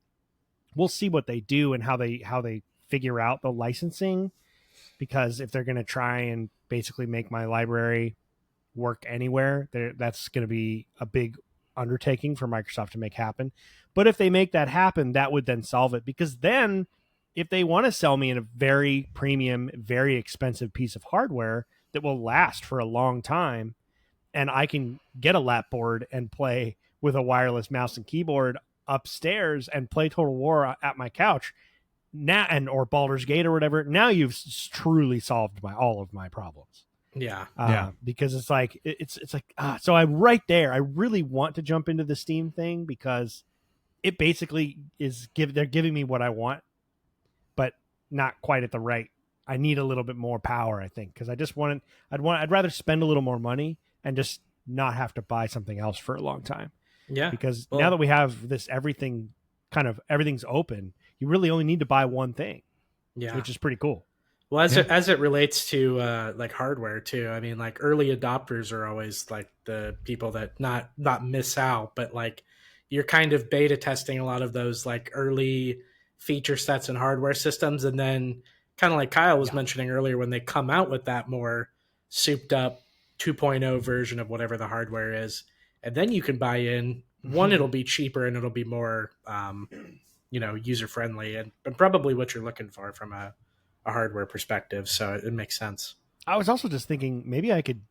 we'll see what they do and how they figure out the licensing, because if they're going to try and basically make my library work anywhere, that's going to be a big undertaking for Microsoft to make happen. But if they make that happen, that would then solve it, because then if they want to sell me in a very premium, very expensive piece of hardware that will last for a long time, and I can get a lap board and play with a wireless mouse and keyboard upstairs and play Total War at my couch now, or Baldur's Gate or whatever, now you've truly solved all of my problems. Yeah. Because it's like so I'm right there. I really want to jump into the Steam thing because it basically is they're giving me what I want, but not quite at the right. I need a little bit more power, I think, because I'd rather spend a little more money and just not have to buy something else for a long time. Yeah. Because now that we have this, everything's open, you really only need to buy one thing. Yeah. Which is pretty cool. Well, as it relates to like hardware too, I mean, like, early adopters are always like the people that not miss out, but like, you're kind of beta testing a lot of those like early feature sets and hardware systems, and then kind of like Kyle was mentioning earlier, when they come out with that more souped up 2.0 version of whatever the hardware is, and then you can buy in. One, it'll be cheaper and it'll be more user friendly, and probably what you're looking for from a hardware perspective. So it makes sense. I was also just thinking maybe I could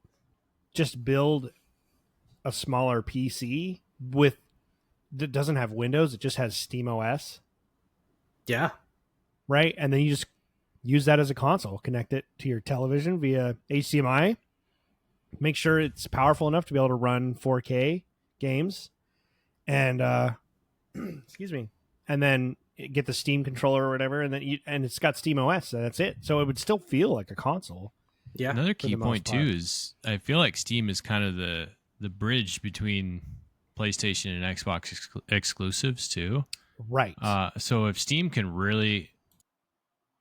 just build a smaller PC that doesn't have Windows. It just has Steam OS. Yeah. Right. And then you just use that as a console, connect it to your television via HDMI, make sure it's powerful enough to be able to run 4K games, and excuse me, and then get the Steam controller or whatever, and then it's got Steam OS, so that's it. So it would still feel like a console. Yeah. Another key point too is I feel like Steam is kind of the bridge between PlayStation and Xbox exclusives too. Right. So if Steam can really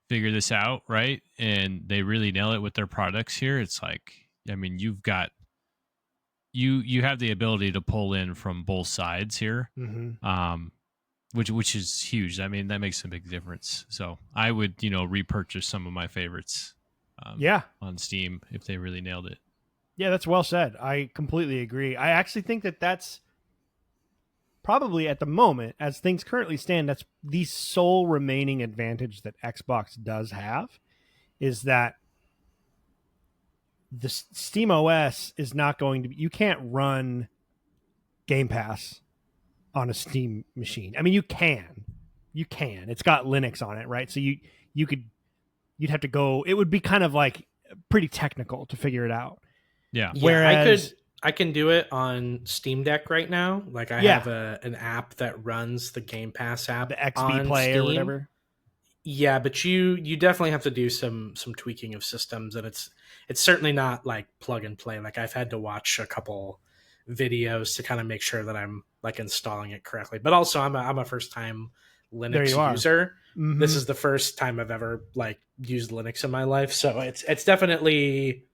figure this out, right, and they really nail it with their products here, it's like, I mean, you've got you have the ability to pull in from both sides here. Mm-hmm. Which is huge. I mean, that makes a big difference. So I would, repurchase some of my favorites on Steam if they really nailed it. Yeah, that's well said. I completely agree. I actually think that's probably, at the moment, as things currently stand, that's the sole remaining advantage that Xbox does have, is that the Steam OS is not going to be, you can't run Game Pass on a Steam machine. I mean, you can. It's got Linux on it, right? So you'd have to go, it would be kind of like pretty technical to figure it out. Yeah. Whereas I can do it on Steam Deck right now. Like I have an app that runs the Game Pass app, the XB Play Steam. Or whatever. Yeah, but you definitely have to do some tweaking of systems, and it's certainly not like plug and play. Like I've had to watch a couple videos to kind of make sure that I'm like installing it correctly. But also I'm a first time Linux user. Mm-hmm. This is the first time I've ever like used Linux in my life, so it's definitely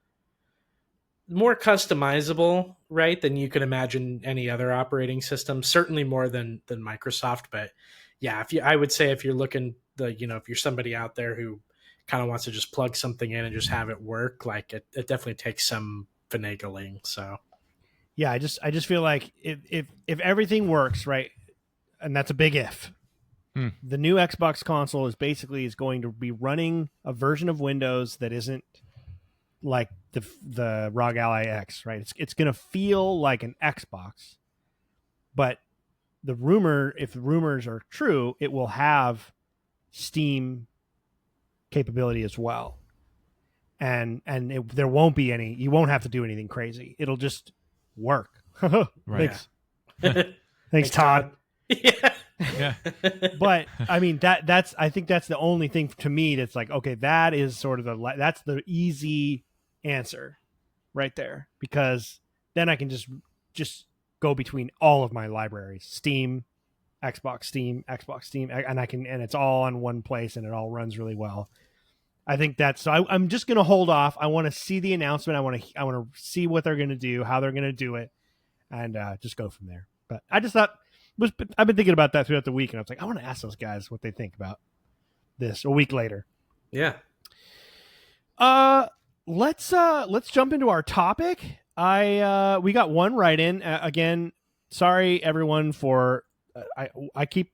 more customizable, right, than you can imagine any other operating system. Certainly more than Microsoft, but yeah, I would say if you're looking if you're somebody out there who kind of wants to just plug something in and just have it work, like it definitely takes some finagling. So yeah, I just feel like if everything works right, and that's a big if. The new Xbox console is going to be running a version of Windows that isn't like the ROG Ally X, right? It's going to feel like an Xbox, but if the rumors are true, it will have Steam capability as well, and there won't be any. You won't have to do anything crazy. It'll just work. Right. Thanks, Todd. Yeah. Yeah. But I mean I think that's the only thing to me that's like, okay, that is sort of that's the easy answer right there, because then I can just go between all of my libraries, Steam, Xbox, and it's all on one place and it all runs really well. I think that's, so I'm just going to hold off. I want to see the announcement. I want to see what they're going to do, how they're going to do it, and just go from there. But I just thought, I've been thinking about that throughout the week, and I was like, I want to ask those guys what they think about this a week later. Yeah. Let's jump into our topic. We got one right in again. Sorry everyone for I keep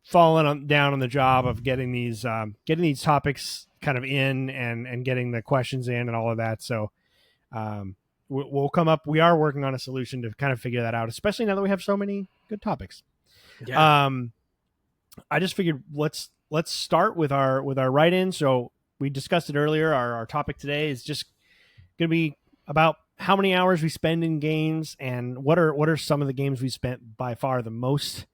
falling down on the job of getting these topics kind of in and getting the questions in and all of that. So we'll come up. We are working on a solution to kind of figure that out, especially now that we have so many good topics. Yeah. I just figured let's start with our write-in. So we discussed it earlier. Our topic today is just going to be about how many hours we spend in games and what are some of the games we spent by far the most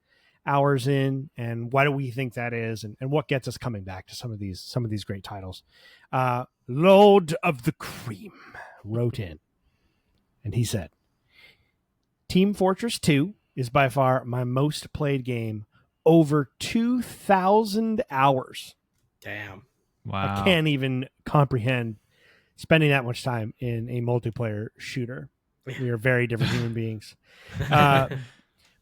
hours in, and why do we think that is, and what gets us coming back to some of these great titles. Lord of the Cream wrote in, and he said, Team Fortress 2 is by far my most played game, over 2,000 hours. Damn. Wow. I can't even comprehend spending that much time in a multiplayer shooter. We are very different human beings.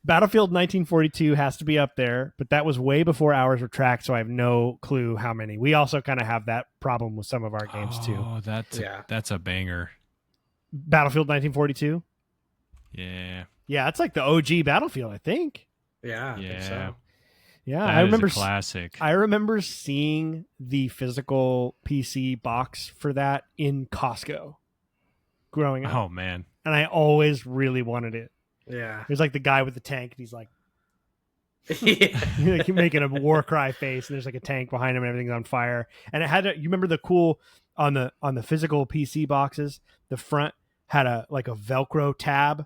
Battlefield 1942 has to be up there, but that was way before hours were tracked, so I have no clue how many. We also kind of have that problem with some of our games too. Oh, that's a banger. Battlefield 1942? Yeah. Yeah, it's like the OG Battlefield, I think. Yeah. I think so. Yeah, I remember a classic. I remember seeing the physical PC box for that in Costco growing up. Oh man. And I always really wanted it. Yeah. There's like the guy with the tank, and he's like, yeah. making a war cry face, and there's like a tank behind him and everything's on fire. And it had you remember the cool on the physical PC boxes, the front had a Velcro tab.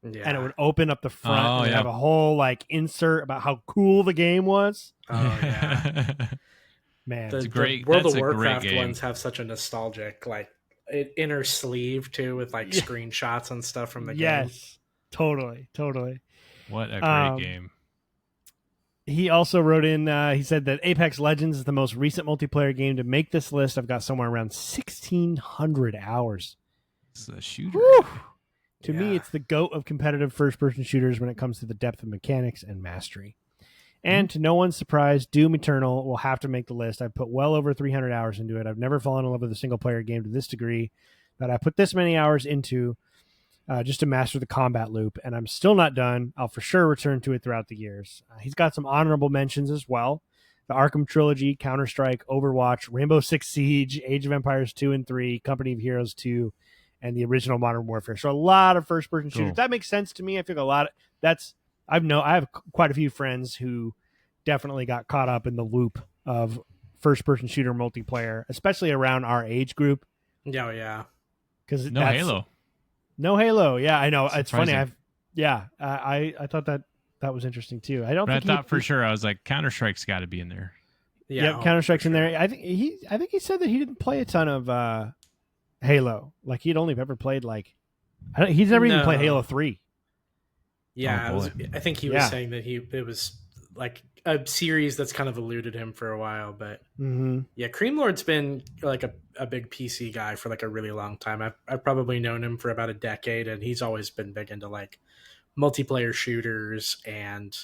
Yeah. And it would open up the front and have a whole like insert about how cool the game was. Oh yeah. Man, the great World of Warcraft ones have such a nostalgic like inner sleeve too, with like screenshots and stuff from the game. Yes, totally. What a great game. He also wrote in, he said that Apex Legends is the most recent multiplayer game to make this list. I've got somewhere around 1,600 hours. It's a shooter. Woo! To me, it's the GOAT of competitive first-person shooters when it comes to the depth of mechanics and mastery. And to no one's surprise, Doom Eternal will have to make the list. I've put well over 300 hours into it. I've never fallen in love with a single-player game to this degree that I put this many hours into just to master the combat loop, and I'm still not done. I'll for sure return to it throughout the years. He's got some honorable mentions as well. the Arkham trilogy, Counter-Strike, Overwatch, Rainbow Six Siege, Age of Empires 2 and 3, Company of Heroes 2, and the original Modern Warfare. So a lot of first-person shooters. That makes sense to me. I think I have quite a few friends who definitely got caught up in the loop of first-person shooter multiplayer, especially around our age group. Yeah, yeah. Because no Halo. No Halo. Yeah, I know. Surprising. It's funny. I thought that was interesting too. I thought for sure I was like Counter-Strike's got to be in there. Yeah, Counter-Strike's in there. I think he said that he didn't play a ton of Halo. Like he'd only ever played he's never even played Halo 3. Yeah, I think he was saying that it was like a series that's kind of eluded him for a while, but yeah, Cream Lord's been like a big PC guy for like a really long time. I've probably known him for about a decade, and he's always been big into like multiplayer shooters and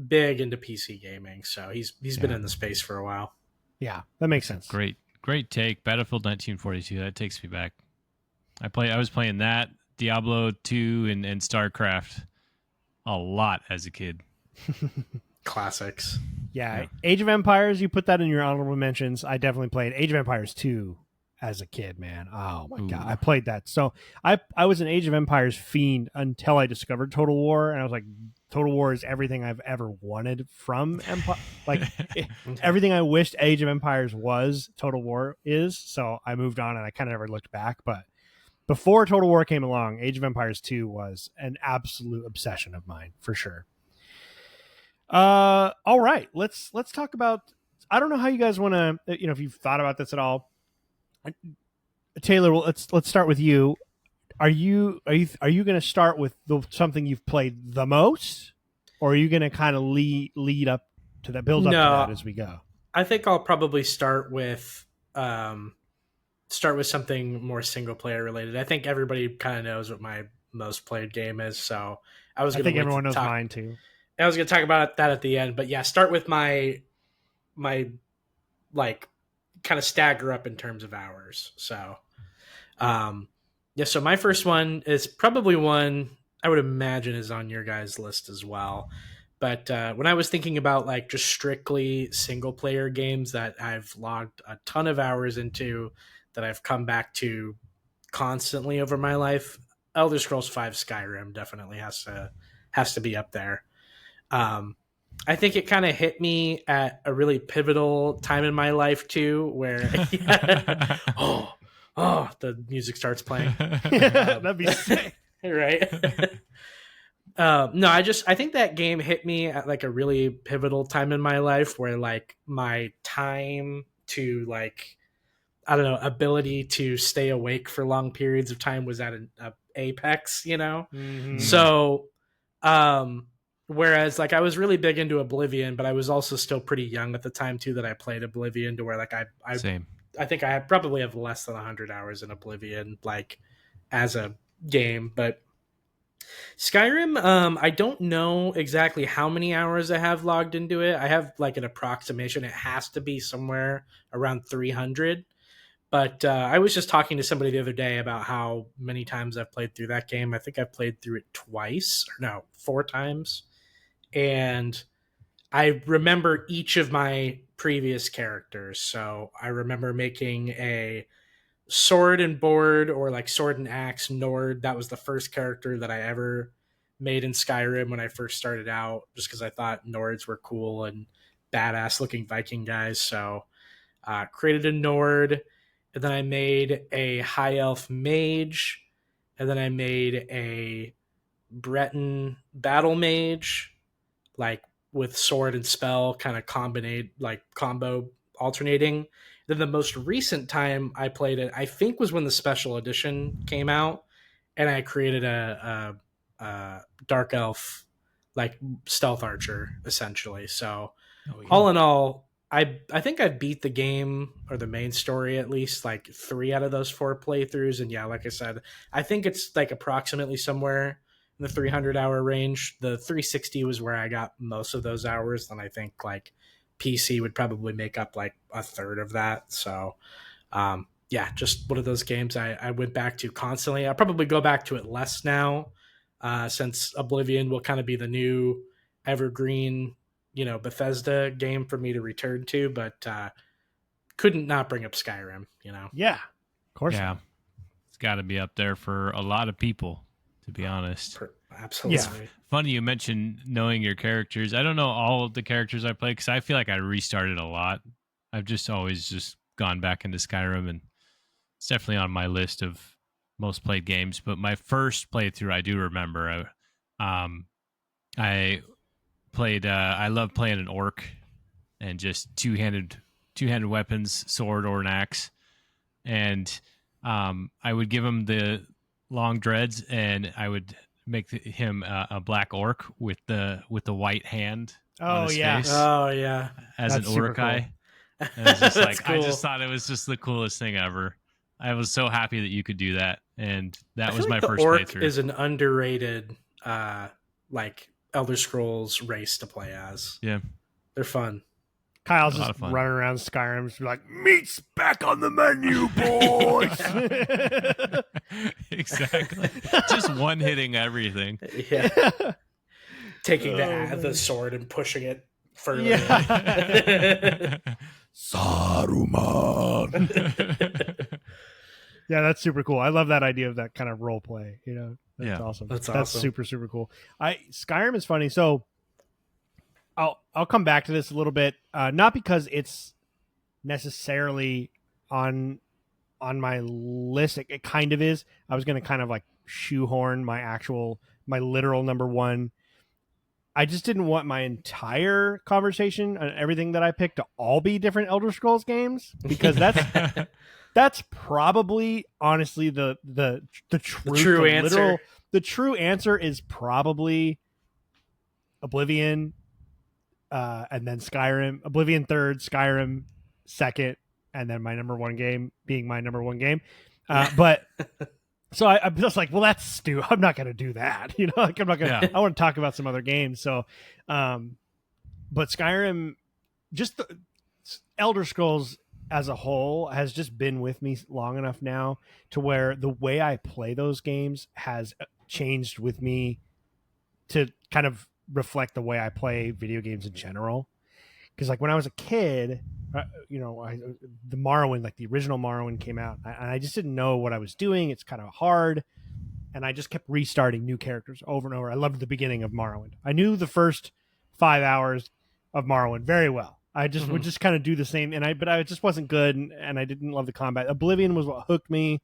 big into PC gaming. So he's been in the space for a while. Yeah, that makes sense. Great take. Battlefield 1942. That takes me back. I was playing that, Diablo 2 and StarCraft a lot as a kid. Classics. Yeah, Age of Empires, you put that in your honorable mentions. I definitely played Age of Empires 2 as a kid, man. Oh my God. I played that. So I was an Age of Empires fiend until I discovered Total War, and I was like, Total War is everything I've ever wanted from Empire. Like everything I wished Age of Empires was, Total War is. So I moved on and I kind of never looked back. But before Total War came along, Age of Empires 2 was an absolute obsession of mine, for sure. All right, let's talk about, I don't know how you guys want to, if you've thought about this at all. Taylor, let's start with you. Are you going to start with something you've played the most, or are you going to kind of lead up to that, build up to that as we go? I think I'll probably start with something more single player related. I think everybody kind of knows what my most played game is, so I think everyone knows mine too. I was going to talk about that at the end, but yeah, start with my like kind of stagger up in terms of hours. So, so my first one is probably one I would imagine is on your guys' list as well. But when I was thinking about like just strictly single player games that I've logged a ton of hours into, that I've come back to constantly over my life, Elder Scrolls V Skyrim definitely has to be up there. I think it kind of hit me at a really pivotal time in my life too, where the music starts playing. That'd be sick, right? I think that game hit me at like a really pivotal time in my life, where like my time to like, I don't know, ability to stay awake for long periods of time was at an apex, So, whereas like I was really big into Oblivion, but I was also still pretty young at the time too that I played Oblivion, to where like Same. I think I probably have less than 100 hours in Oblivion, like as a game. But Skyrim, I don't know exactly how many hours I have logged into it. I have like an approximation. It has to be somewhere around 300. But I was just talking to somebody the other day about how many times I've played through that game. I think I've played through it 4 times. And I remember each of my previous characters. So I remember making a sword and board, or like sword and axe Nord. That was the first character that I ever made in Skyrim when I first started out, just because I thought Nords were cool and badass looking Viking guys. So created a Nord, and then I made a high elf mage, and then I made a Breton battle mage, like with sword and spell kind of combo alternating. Then the most recent time I played it, I think, was when the special edition came out, and I created a dark elf, like stealth archer, essentially. So all in all, I think I beat the game, or the main story, at least like 3 out of those 4 playthroughs. And yeah, like I said, I think it's like approximately somewhere in the 300 hour range. The 360 was where I got most of those hours. Then I think like PC would probably make up like a third of that. So just one of those games I went back to constantly. I'll probably go back to it less now, since Oblivion will kind of be the new evergreen, Bethesda game for me to return to, but couldn't not bring up Skyrim. Yeah, of course. Yeah, it's got to be up there for a lot of people, to be honest. Absolutely. It's funny you mentioned knowing your characters. I don't know all of the characters I play because I feel like I restarted a lot. I've just always just gone back into Skyrim, and it's definitely on my list of most played games. But my first playthrough, I do remember. I played. I love playing an orc and just two-handed weapons, sword or an axe, and I would give him the long dreads, and I would make him a black orc with the white hand on his face. Oh yeah, as That's an Urukai. cool. And it was just like cool. I just thought it was just the coolest thing ever. I was so happy that you could do that, and that was my first orc playthrough. Is an underrated like Elder Scrolls race to play as. Yeah, they're fun. Kyle's just running around Skyrim, just like, meat's back on the menu, boys. Exactly. Just one hitting everything. Yeah. Taking the sword and pushing it further. Yeah. Saruman. Yeah, that's super cool. I love that idea of that kind of role play. That's awesome. That's awesome. That's super, super cool. Skyrim is funny. So I'll come back to this a little bit, not because it's necessarily on my list. It kind of is. I was going to kind of like shoehorn my literal number one. I just didn't want my entire conversation and everything that I picked to all be different Elder Scrolls games, because that's probably honestly the true answer. The true answer is probably Oblivion. And then Skyrim, Oblivion third, Skyrim second, and then my number one game being my number one game. But so I'm just like, well, that's stupid. I'm not going to do that. Like I'm not going to, I want to talk about some other games. So, but Skyrim, just the Elder Scrolls as a whole has just been with me long enough now to where the way I play those games has changed with me to kind of reflect the way I play video games in general. Because like when I was a kid, the Morrowind, like the original Morrowind came out, and I just didn't know what I was doing. It's kind of hard, and I just kept restarting new characters over and over. I loved the beginning of Morrowind. I knew the first 5 hours of Morrowind very well. I just would just kind of do the same, but I just wasn't good, and I didn't love the combat. Oblivion was what hooked me.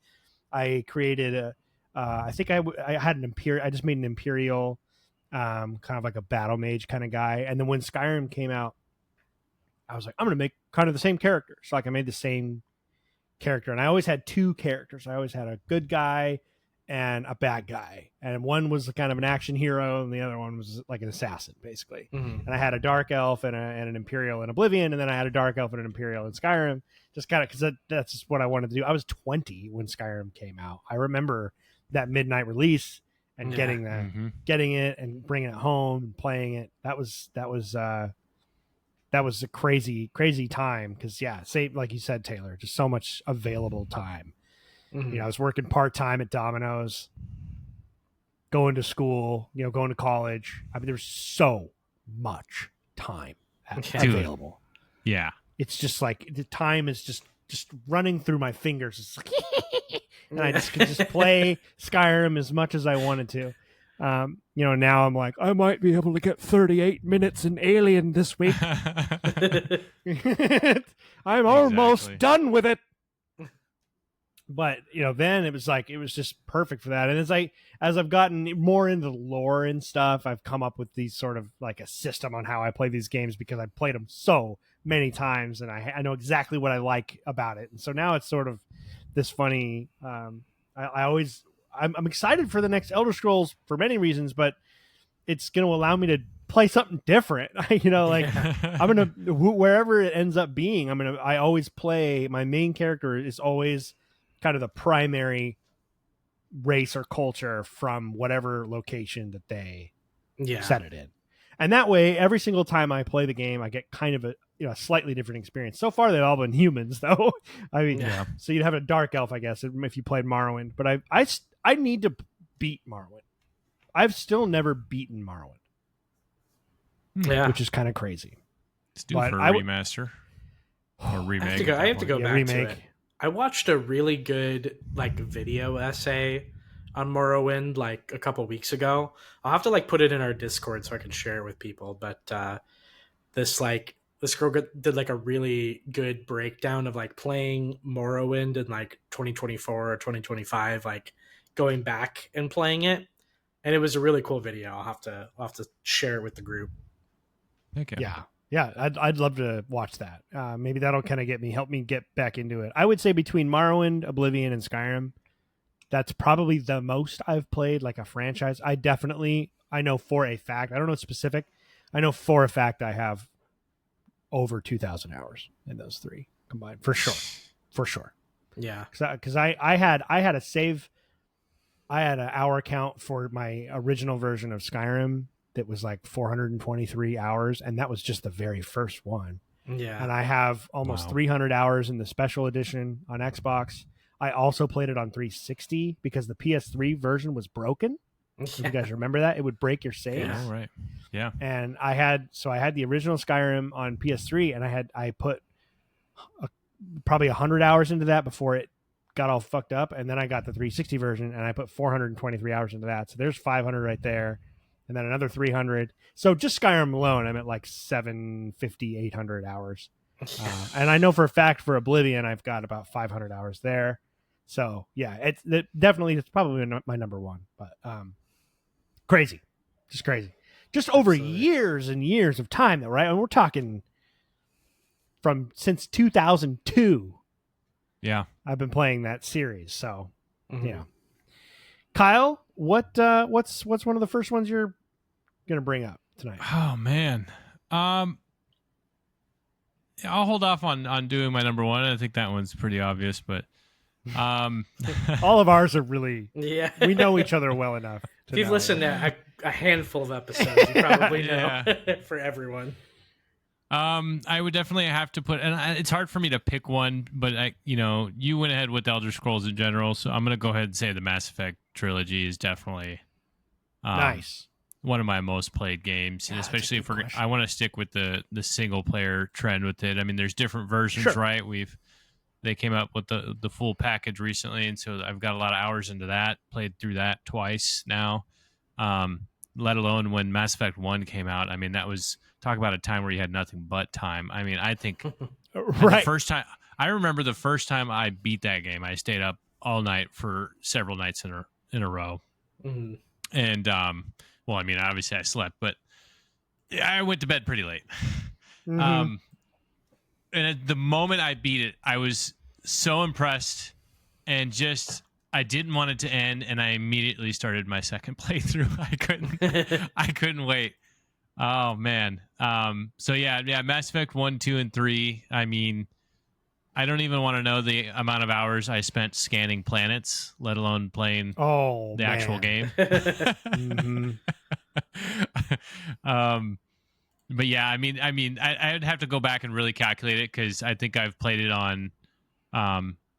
I created I think I had an Imperial. I just made an Imperial. Kind of like a battle mage kind of guy. And then when Skyrim came out, I was like, I'm going to make kind of the same character. So like I made the same character, and I always had two characters. I always had a good guy and a bad guy. And one was kind of an action hero, and the other one was like an assassin, basically. And I had a dark elf and an Imperial in Oblivion, and then I had a dark elf and an Imperial in Skyrim, just kind of because that's just what I wanted to do. I was 20 when Skyrim came out. I remember that midnight release and getting it and bringing it home and playing it. That was a crazy time, because like you said, Taylor, just so much available time. I was working part-time at Domino's, going to school, going to college. I mean, there's so much time available. Yeah, it's just like the time is just running through my fingers. It's like and I just could just play Skyrim as much as I wanted to. Now I'm like, I might be able to get 38 minutes in Alien this week. I'm almost done with it. But then it was just perfect for that. And as I've gotten more into lore and stuff, I've come up with these sort of like a system on how I play these games, because I've played them so many times, and I know exactly what I like about it. And so now it's sort of this funny. I'm excited for the next Elder Scrolls for many reasons, but it's going to allow me to play something different. I'm going to, wherever it ends up being, I always play, my main character is always kind of the primary race or culture from whatever location that they set it in. And that way, every single time I play the game, I get kind of a slightly different experience. So far, they've all been humans, though. So you'd have a dark elf, I guess, if you played Morrowind. But I need to beat Morrowind. I've still never beaten Morrowind. Yeah, which is kind of crazy. It's due for a remaster or remake. I have to go back remake. to it. I watched a really good video essay on Morrowind a couple weeks ago. I'll have to put it in our Discord so I can share it with people. But this girl did a really good breakdown of playing Morrowind in 2024 or 2025, going back and playing it, and it was a really cool video. I'll have to share it with the group. Okay. Yeah, I'd love to watch that. Maybe that'll kind of help me get back into it. I would say between Morrowind, Oblivion, and Skyrim, that's probably the most I've played a franchise. I know for a fact, I don't know specific, I know for a fact I have over 2,000 hours in those three combined, for sure. Yeah, because I had a save, I had an hour count for my original version of Skyrim that was 423 hours, and that was just the very first one. Yeah, and I have almost 300 hours in the special edition on Xbox. I also played it on 360 because the PS3 version was broken. If you guys remember that, it would break your saves. Yeah, right. Yeah. And I had the original Skyrim on PS3, and I put probably 100 hours into that before it got all fucked up, and then I got the 360 version, and I put 423 hours into that. So there's 500 right there, and then another 300. So just Skyrim alone, I'm at 750, 800 hours. And I know for a fact for Oblivion, I've got about 500 hours there. So yeah, it's probably my number one, but crazy, just crazy, just over years and years of time though, right? And we're talking since 2002. Yeah, I've been playing that series. So yeah, Kyle, what's one of the first ones you're gonna bring up tonight? Oh man, I'll hold off on doing my number one. I think that one's pretty obvious, but all of ours are really, yeah, we know each other well enough. If you've listened to a handful of episodes, you probably know for everyone. I would definitely have to put, and it's hard for me to pick one, but you went ahead with Elder Scrolls in general, so I'm going to go ahead and say the Mass Effect trilogy is definitely nice. One of my most played games, and especially if I want to stick with the single player trend with it. I mean, there's different versions, right? They came up with the full package recently, and so I've got a lot of hours into that. Played through that twice now. Let alone when Mass Effect 1 came out. I mean, that was, talk about a time where you had nothing but time. I mean, I think right. I remember the first time I beat that game, I stayed up all night for several nights in a row. Mm-hmm. And, well, I mean, obviously I slept, but I went to bed pretty late. Mm-hmm. And at the moment I beat it, I was so impressed and I didn't want it to end, and I immediately started my second playthrough. I couldn't wait. Oh man. So yeah, Mass Effect 1, 2, and 3. I mean, I don't even want to know the amount of hours I spent scanning planets, let alone playing the actual game. Mm-hmm. But yeah, I mean, I'd have to go back and really calculate it because I think I've played it on.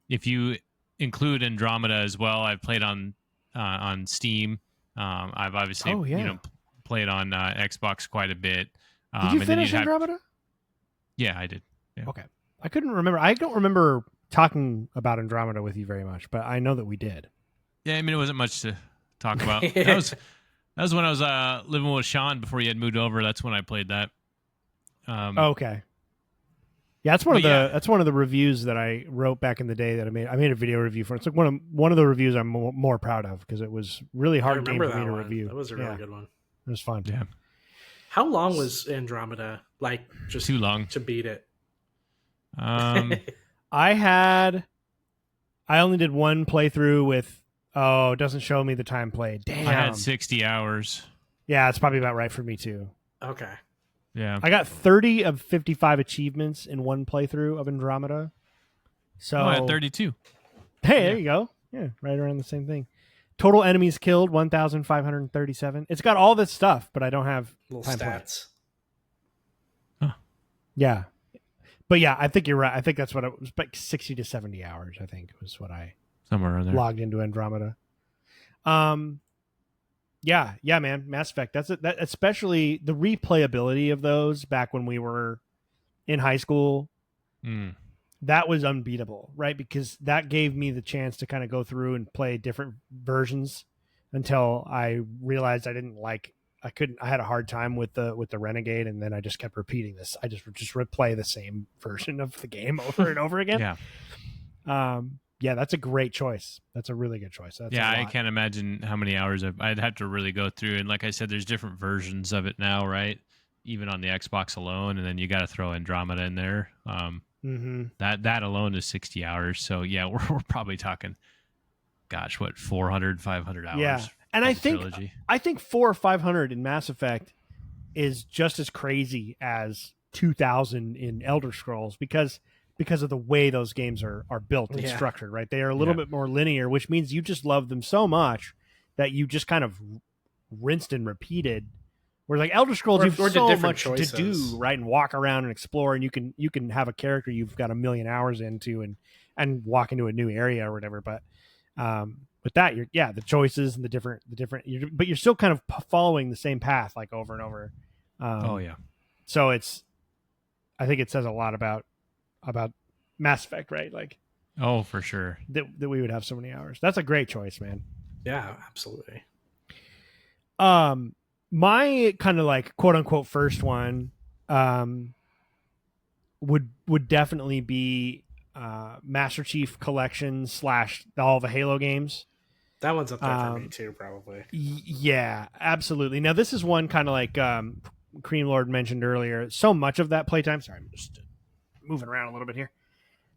If you include Andromeda as well, I've played on Steam. I've obviously played on Xbox quite a bit. Did you finish Andromeda? Yeah, I did. Yeah. Okay, I couldn't remember. I don't remember talking about Andromeda with you very much, but I know that we did. Yeah, I mean, it wasn't much to talk about. That was when I was living with Sean before he had moved over. That's when I played that. Okay. Yeah, that's one of the reviews that I wrote back in the day that I made a video review for. It's like one of the reviews I'm more proud of because it was really hard game for me to review. That was a really good one. It was fun. Yeah. How long was Andromeda? Just too long to beat it. I only did one playthrough with. Oh, it doesn't show me the time played. Damn. I had 60 hours. Yeah, it's probably about right for me too. Okay. Yeah. I got 30 of 55 achievements in one playthrough of Andromeda. So I had 32. Hey, there you go. Yeah, right around the same thing. Total enemies killed 1,537. It's got all this stuff, but I don't have little stats. Huh. Yeah. But yeah, I think you're right. I think that's what it was, like 60 to 70 hours, I think was what I somewhere in there logged into Andromeda. Yeah, man. Mass Effect. That's it. That especially the replayability of those back when we were in high school. That was unbeatable, right? Because that gave me the chance to kind of go through and play different versions until I realized I had a hard time with the Renegade, and then I just kept repeating this. I just replay the same version of the game over and over again. Yeah, that's a great choice. That's a really good choice. That's I can't imagine how many hours I'd have to really go through. And like I said, there's different versions of it now, right? Even on the Xbox alone, and then you got to throw Andromeda in there. That alone is 60 hours. So yeah, we're probably talking, gosh, what, 400, 500 hours? Yeah, and I think 400 or 500 in Mass Effect is just as crazy as 2,000 in Elder Scrolls because of the way those games are built and structured, right? They are a little bit more linear, which means you just love them so much that you just kind of rinsed and repeated. Whereas like Elder Scrolls, you have so much choices to do, right? And walk around and explore, and you can have a character you've got a million hours into and walk into a new area or whatever. But with that, the choices and the different, but you're still kind of following the same path like over and over. So I think it says a lot about Mass Effect, right? Like, for sure that we would have so many hours. That's a great choice, man. Yeah, absolutely. My kind of like quote unquote first one, would definitely be Master Chief Collection / all the Halo games. That one's up there for me too, probably. Yeah, absolutely. Now this is one kind of like Cream Lord mentioned earlier. So much of that playtime. Sorry, I'm just moving around a little bit here.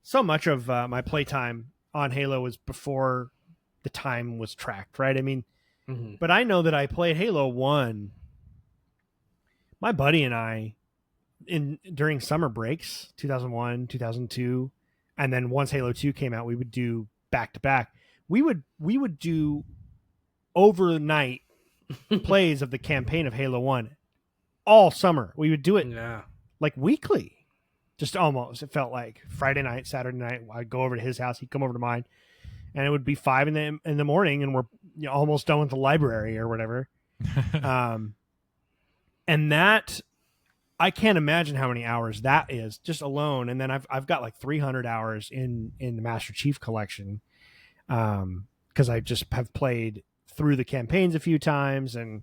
So much of my playtime on Halo was before the time was tracked, right? I mean, but I know that I played Halo 1. My buddy and I, during summer breaks, 2001, 2002, and then once Halo 2 came out, we would do back to back. We would do overnight plays of the campaign of Halo 1 all summer. We would do it like weekly. Just almost. It felt like Friday night, Saturday night. I'd go over to his house. He'd come over to mine, and it would be 5 in the morning, and we're almost done with the library or whatever. And that, I can't imagine how many hours that is just alone. And then I've got like 300 hours in the Master Chief Collection, because I just have played through the campaigns a few times and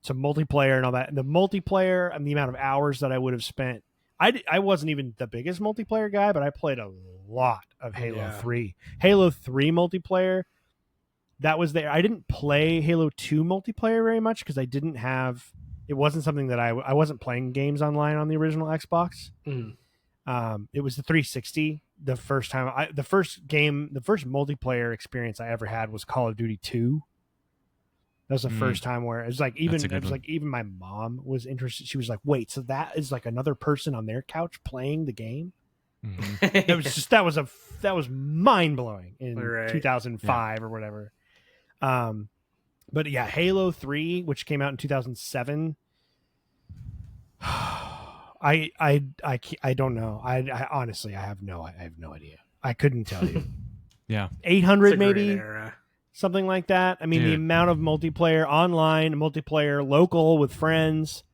some multiplayer and all that. And the multiplayer and the amount of hours that I would have spent. I wasn't even the biggest multiplayer guy, but I played a lot of Halo 3. Halo 3 multiplayer, that was there. I didn't play Halo 2 multiplayer very much because it wasn't something that I wasn't playing games online on the original Xbox. It was the 360. The first multiplayer experience I ever had was Call of Duty 2. That was the first time where it was like even my mom was interested. She was like, "Wait, so that is like another person on their couch playing the game?" That was mind blowing in 2005 or whatever. But yeah, Halo 3, which came out in 2007. I don't know. I honestly I have no idea. I couldn't tell you. 800 maybe. Something like that. I mean, the amount of multiplayer online, multiplayer local with friends,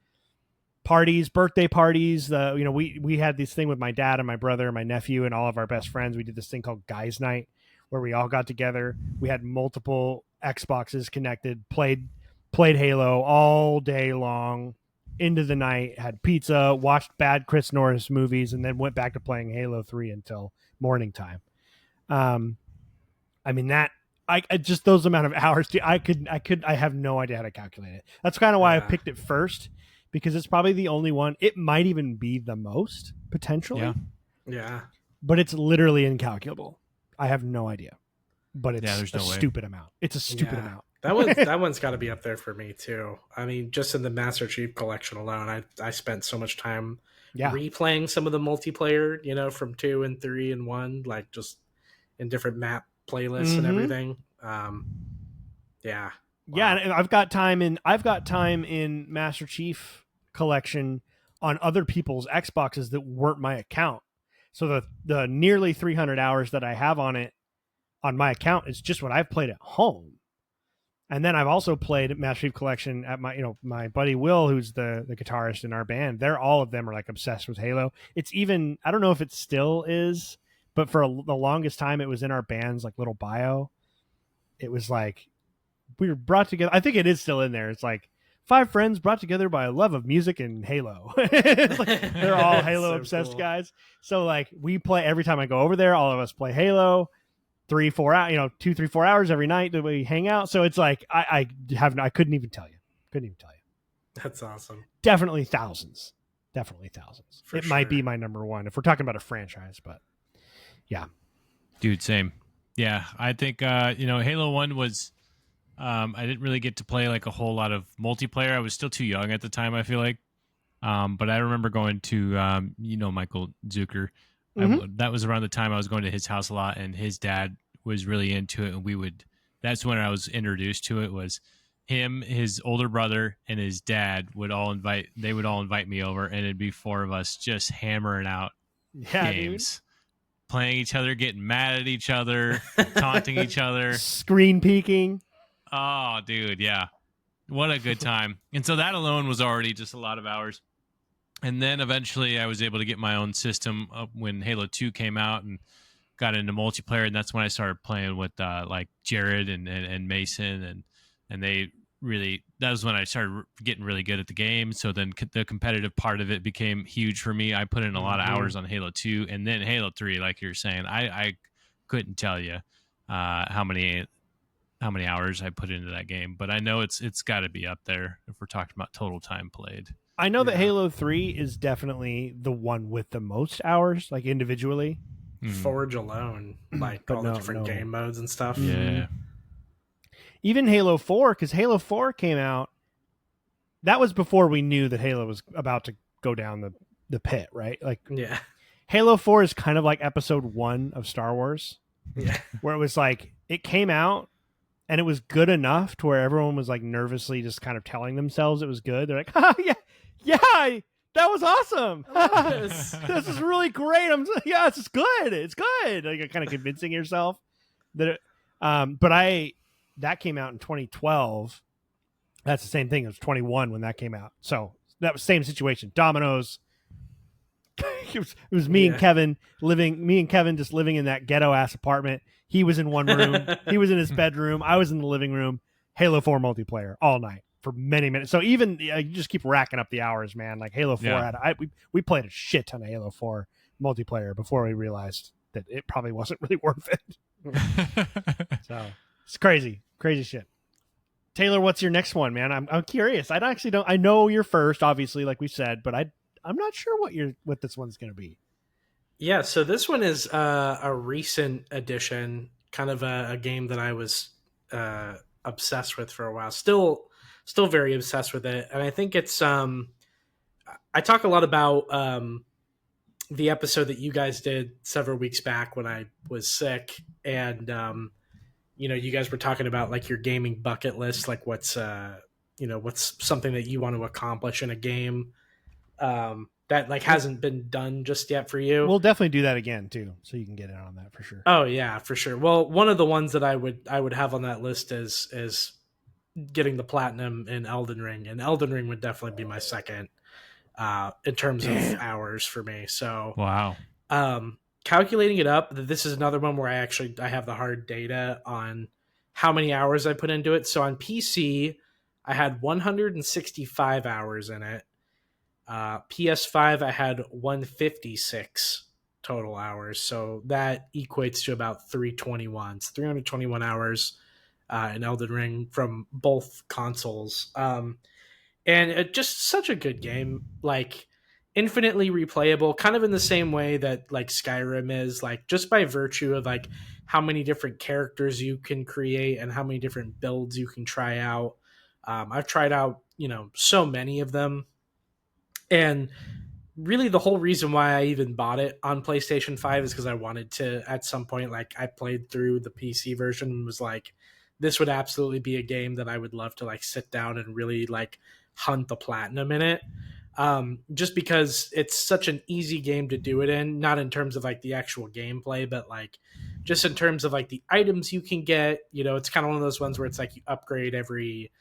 parties, birthday parties. We had this thing with my dad and my brother and my nephew and all of our best friends. We did this thing called Guys Night where we all got together. We had multiple Xboxes connected, played Halo all day long into the night, had pizza, watched bad Chris Norris movies, and then went back to playing Halo 3 until morning time. I mean, that I just those amount of hours. I have no idea how to calculate it. That's kind of why I picked it first, because it's probably the only one. It might even be the most potentially. Yeah. But it's literally incalculable. I have no idea. But it's there's no way. Stupid amount. It's a stupid amount. That one's got to be up there for me too. I mean, just in the Master Chief Collection alone, I spent so much time replaying some of the multiplayer, from 2 and 3 and 1, like just in different map playlists and everything. Yeah, and I've got time in Master Chief Collection on other people's Xboxes that weren't my account. So the nearly 300 hours that I have on it on my account is just what I've played at home. And then I've also played Master Chief Collection at my buddy Will, who's the guitarist in our band. All of them are like obsessed with Halo. It's even, I don't know if it still is, but for the longest time it was in our band's like little bio. It was like we were brought together. I think it is still in there. It's like 5 friends brought together by a love of music and Halo. Like, they're all Halo obsessed guys. So like we play every time I go over there. All of us play Halo. 3-4 hours, 2-3-4 hours every night that we hang out. So it's like I couldn't even tell you. That's awesome. Definitely thousands. For it might be my number one if we're talking about a franchise, but yeah. Dude, same. Yeah, I think Halo 1 was I didn't really get to play like a whole lot of multiplayer. I was still too young at the time, I feel like. But I remember going to Michael Zucker. Mm-hmm. That was around the time I was going to his house a lot, and his dad was really into it, and that's when I was introduced to it. Was him, his older brother, and his dad would all invite me over, and it'd be 4 of us just hammering out games, playing each other, getting mad at each other, taunting each other, screen peeking. Oh, dude, yeah. What a good time. And so that alone was already just a lot of hours. And then eventually I was able to get my own system when Halo 2 came out and got into multiplayer. And that's when I started playing with like Jared and Mason. And that was when I started getting really good at the game. So then the competitive part of it became huge for me. I put in a lot of hours on Halo 2 and then Halo 3, like you're saying. I couldn't tell you how many hours I put into that game, but I know it's got to be up there if we're talking about total time played. I know that Halo 3 is definitely the one with the most hours, like individually. Forge alone, like all the different game modes and stuff. Yeah. Even Halo 4, because Halo 4 came out, that was before we knew that Halo was about to go down the pit, right? Like, yeah. Halo 4 is kind of like episode 1 of Star Wars. Yeah. Where it was like, it came out, and it was good enough to where everyone was like nervously just kind of telling themselves it was good. They're like, yeah, that was awesome. This is really great. This is good. It's good. Like, kind of convincing yourself that that came out in 2012. That's the same thing. It was 21 when that came out. So that was the same situation. Dominoes. It was me and Kevin just living in that ghetto ass apartment. He was in one room. He was in his bedroom. I was in the living room. Halo 4 multiplayer all night for many minutes. So even you just keep racking up the hours, man. Like Halo 4 we played a shit ton of Halo 4 multiplayer before we realized that it probably wasn't really worth it. So it's crazy shit. Taylor, what's your next one, man? I'm curious. I know you're first, obviously, like we said, but I'm not sure what this one's going to be. Yeah, so this one is a recent addition, kind of a game that I was obsessed with for a while. Still very obsessed with it, and I think it's. I talk a lot about the episode that you guys did several weeks back when I was sick, and you guys were talking about like your gaming bucket list, like what's something that you want to accomplish in a game. That like hasn't been done just yet for you. We'll definitely do that again too, so you can get in on that for sure. Oh yeah, for sure. Well, one of the ones that I would have on that list is getting the platinum in Elden Ring, and Elden Ring would definitely be my second in terms of hours for me. So wow. Calculating it up, this is another one where I have the hard data on how many hours I put into it. So on PC, I had 165 hours in it. PS5, I had 156 total hours. So that equates to about 321. It's 321 hours in Elden Ring from both consoles. And it just such a good game. Like infinitely replayable, kind of in the same way that like Skyrim is, like just by virtue of like how many different characters you can create and how many different builds you can try out. I've tried out, so many of them. And really the whole reason why I even bought it on PlayStation 5 is because I wanted to, at some point, like I played through the PC version and was like, this would absolutely be a game that I would love to like sit down and really like hunt the platinum in it. Just because it's such an easy game to do it in, not in terms of like the actual gameplay, but like just in terms of like the items you can get. It's kind of one of those ones where it's like you upgrade every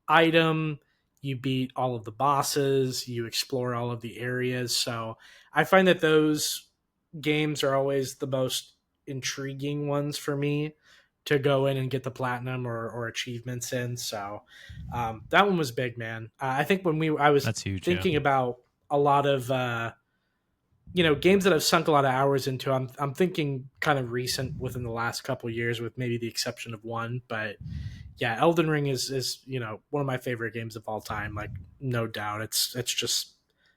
item, you beat all of the bosses, you explore all of the areas. So I find that those games are always the most intriguing ones for me to go in and get the platinum or achievements in. So that one was big, man. I think I was That's huge, thinking about a lot of games that I've sunk a lot of hours into. I'm thinking kind of recent within the last couple of years, with maybe the exception of one. But yeah, Elden Ring is one of my favorite games of all time. Like, no doubt, it's just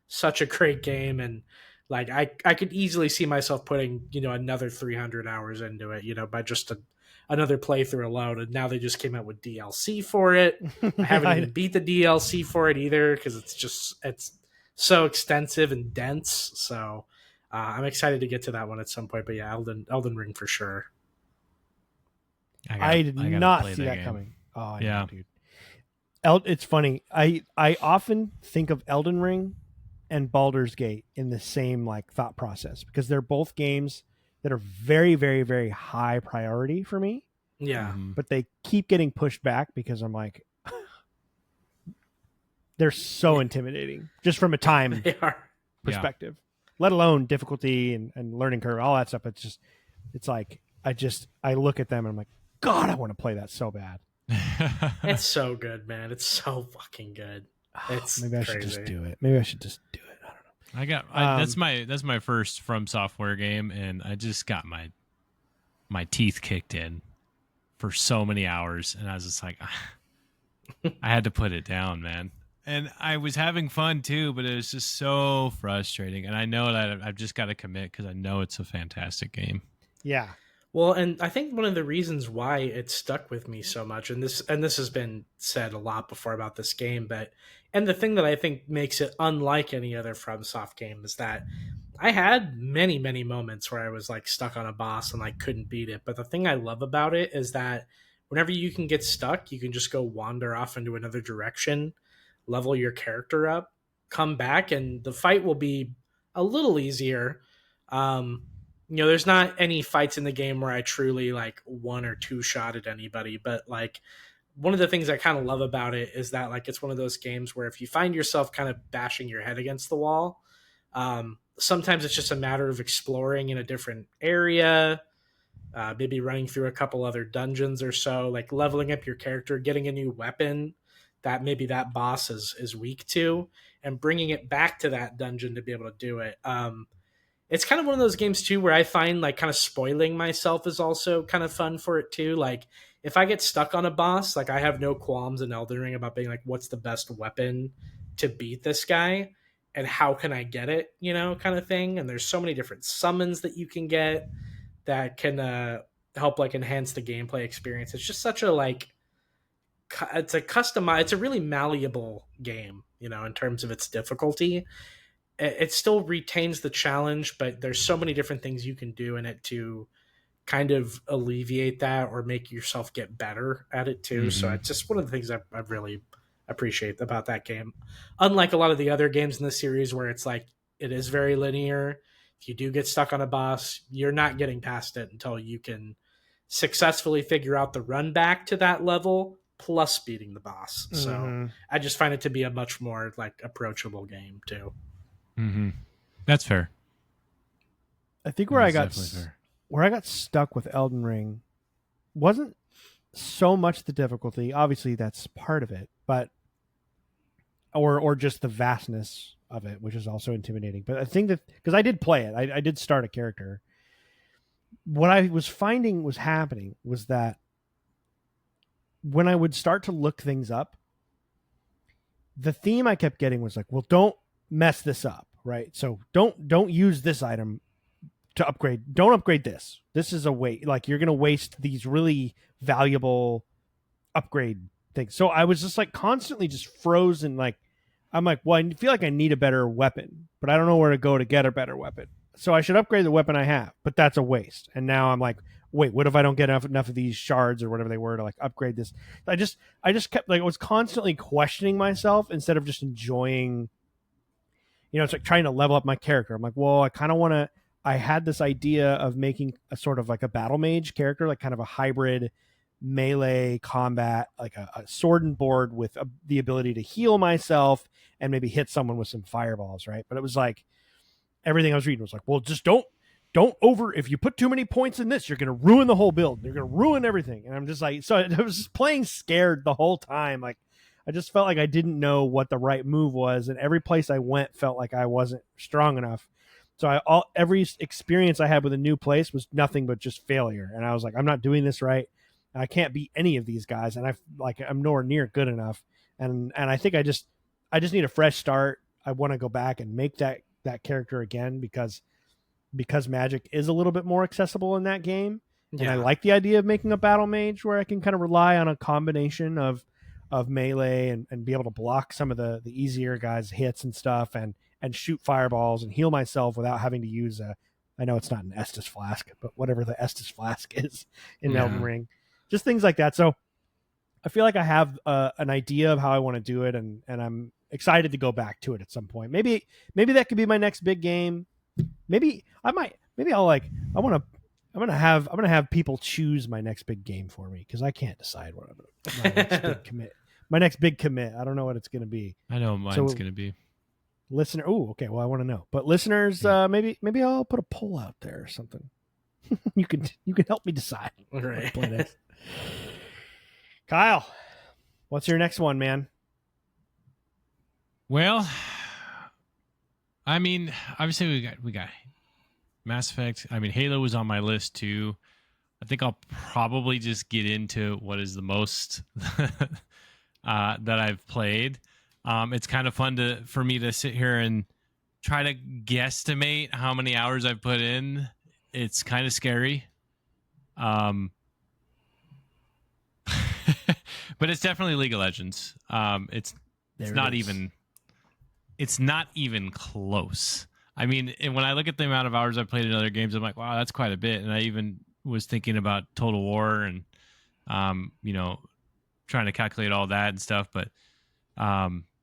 such a great game, and like I could easily see myself putting another 300 hours into it, by just another playthrough alone. And now they just came out with DLC for it. I haven't even beat the DLC for it either, because it's so extensive and dense. So I'm excited to get to that one at some point. But yeah, Elden Ring for sure. I did not see that coming. Oh, yeah, dude. It's funny. I often think of Elden Ring and Baldur's Gate in the same like thought process, because they're both games that are very, very, very high priority for me. Yeah. But they keep getting pushed back because I'm like, they're so intimidating just from a time perspective, let alone difficulty and learning curve, all that stuff. It's like, I look at them and I'm like, God, I want to play that so bad. It's so good, man. It's so fucking good. It's maybe I crazy. should just do it. Maybe I should just do it. I don't know. That's my first From Software game, and I just got my teeth kicked in for so many hours, and I was just like, I had to put it down, man. And I was having fun too, but it was just so frustrating. And I know that I've just got to commit, because I know it's a fantastic game. Yeah. Well, and I think one of the reasons why it stuck with me so much, and this has been said a lot before about this game, and the thing that I think makes it unlike any other FromSoft game is that I had many, many moments where I was like stuck on a boss and like couldn't beat it. But the thing I love about it is that whenever you can get stuck, you can just go wander off into another direction, level your character up, come back, and the fight will be a little easier. There's not any fights in the game where I truly like one or two shot at anybody, but like one of the things I kind of love about it is that like it's one of those games where if you find yourself kind of bashing your head against the wall, sometimes it's just a matter of exploring in a different area, maybe running through a couple other dungeons or so, like leveling up your character, getting a new weapon that maybe that boss is weak to, and bringing it back to that dungeon to be able to do it. It's kind of one of those games too where I find like kind of spoiling myself is also kind of fun for it too. Like if I get stuck on a boss, like I have no qualms in Elden Ring about being like, what's the best weapon to beat this guy and how can I get it, kind of thing. And there's so many different summons that you can get that can help like enhance the gameplay experience. It's just such a like, it's a really malleable game, in terms of its difficulty. It still retains the challenge, but there's so many different things you can do in it to kind of alleviate that or make yourself get better at it too. Mm-hmm. So it's just one of the things I really appreciate about that game. Unlike a lot of the other games in the series where it's like, it is very linear. If you do get stuck on a boss, you're not getting past it until you can successfully figure out the run back to that level plus beating the boss. Mm-hmm. So I just find it to be a much more like approachable game too. Mm-hmm. That's fair. I think where I got stuck with Elden Ring wasn't so much the difficulty. Obviously, that's part of it, but or just the vastness of it, which is also intimidating. But I think that because I did play it, I did start a character. What I was finding was happening was that when I would start to look things up, the theme I kept getting was like, well, don't mess this up. Right. So don't use this item to upgrade. Don't upgrade this. This is a waste. Like you're going to waste these really valuable upgrade things. So I was just like constantly just frozen. Like, I'm like, well, I feel like I need a better weapon, but I don't know where to go to get a better weapon. So I should upgrade the weapon I have, but that's a waste. And now I'm like, wait, what if I don't get enough of these shards or whatever they were to like upgrade this? I just kept like, I was constantly questioning myself instead of just enjoying. It's like trying to level up my character. I'm like, well, I kind of want to I had this idea of making a sort of like a battle mage character, like kind of a hybrid melee combat, like a sword and board with the ability to heal myself and maybe hit someone with some fireballs, right? But it was like everything I was reading was like, well, just don't if you put too many points in this, you're going to ruin the whole build. You're going to ruin everything. And I'm just like, so I was just playing scared the whole time. Like, I just felt like I didn't know what the right move was, and every place I went felt like I wasn't strong enough. So every experience I had with a new place was nothing but just failure. And I was like, I'm not doing this right. I can't beat any of these guys, and I'm nowhere near good enough. And I think I just need a fresh start. I want to go back and make that character again because Magic is a little bit more accessible in that game. Yeah. And I like the idea of making a battle mage where I can kind of rely on a combination of melee and be able to block some of the easier guys' hits and stuff and shoot fireballs and heal myself without having to use I know it's not an Estus flask, but whatever the Estus flask is in Elden Ring. Just things like that. So I feel like I have an idea of how I want to do it, and I'm excited to go back to it at some point. Maybe that could be my next big game. Maybe I'm gonna have people choose my next big game for me because I can't decide what my next big commit. My next big commit. I don't know what it's gonna be. I know what mine's gonna be. Listener, oh, okay. Well, I want to know. But listeners, maybe I'll put a poll out there or something. you can help me decide. All right. Kyle, what's your next one, man? Well, I mean, obviously we got Mass Effect. I mean, Halo was on my list too. I think I'll probably just get into what is the most that I've played. It's kind of fun for me to sit here and try to guesstimate how many hours I've put in. It's kind of scary. But it's definitely League of Legends. It's not even close. I mean, when I look at the amount of hours I've played in other games, I'm like, wow, that's quite a bit. And I even was thinking about Total War and, trying to calculate all that and stuff. But,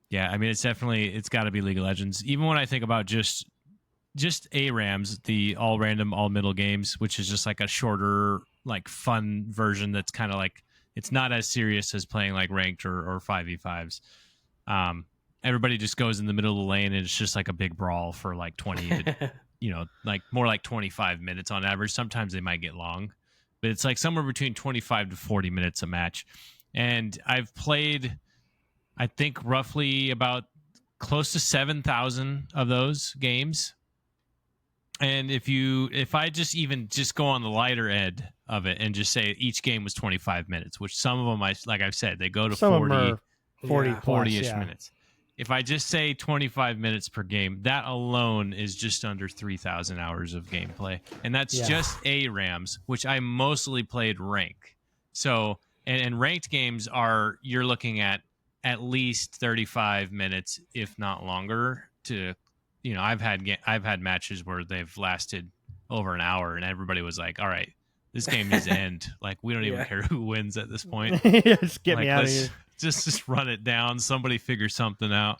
yeah, I mean, it's got to be League of Legends. Even when I think about just ARAMs, the all random, all middle games, which is just like a shorter, like fun version that's kind of like, it's not as serious as playing like ranked or 5v5s. Everybody just goes in the middle of the lane and it's just like a big brawl for like 20 to, like more like 25 minutes on average. Sometimes they might get long, but it's like somewhere between 25 to 40 minutes a match. And I've played, I think, roughly about close to 7,000 of those games. And if I just go on the lighter end of it and just say each game was 25 minutes, which some of them, like I've said, they go to 40-ish minutes. If I just say 25 minutes per game, that alone is just under 3,000 hours of gameplay. And that's just ARAMs, which I mostly played rank. So, and ranked games you're looking at least 35 minutes, if not longer, to, I've had matches where they've lasted over an hour and everybody was like, all right, this game needs to end. Like, we don't even care who wins at this point. Just get me out of here. Just run it down. Somebody figure something out.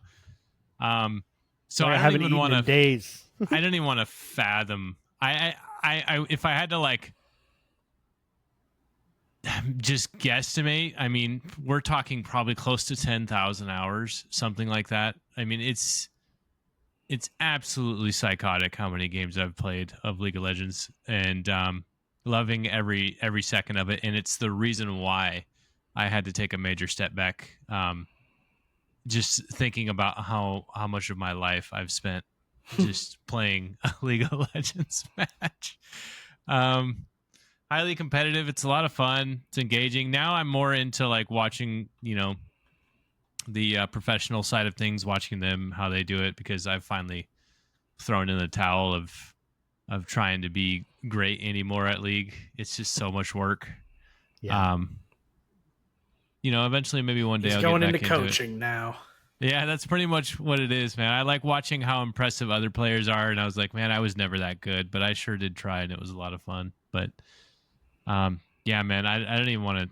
So I haven't eaten in days. I don't even want to fathom. I if I had to like just guesstimate, I mean, we're talking probably close to 10,000 hours, something like that. I mean, it's absolutely psychotic how many games I've played of League of Legends, and loving every second of it. And it's the reason why I had to take a major step back. Just thinking about how much of my life I've spent just playing a League of Legends match. Highly competitive. It's a lot of fun. It's engaging. Now I'm more into like watching, the professional side of things, watching them, how they do it, because I've finally thrown in the towel of trying to be great anymore at League. It's just so much work. Yeah. Eventually maybe one day He's I'll going get back into coaching now. Yeah, that's pretty much what it is, man. I like watching how impressive other players are, and I was like, man, I was never that good, but I sure did try, and it was a lot of fun. But yeah, man, I don't even want to.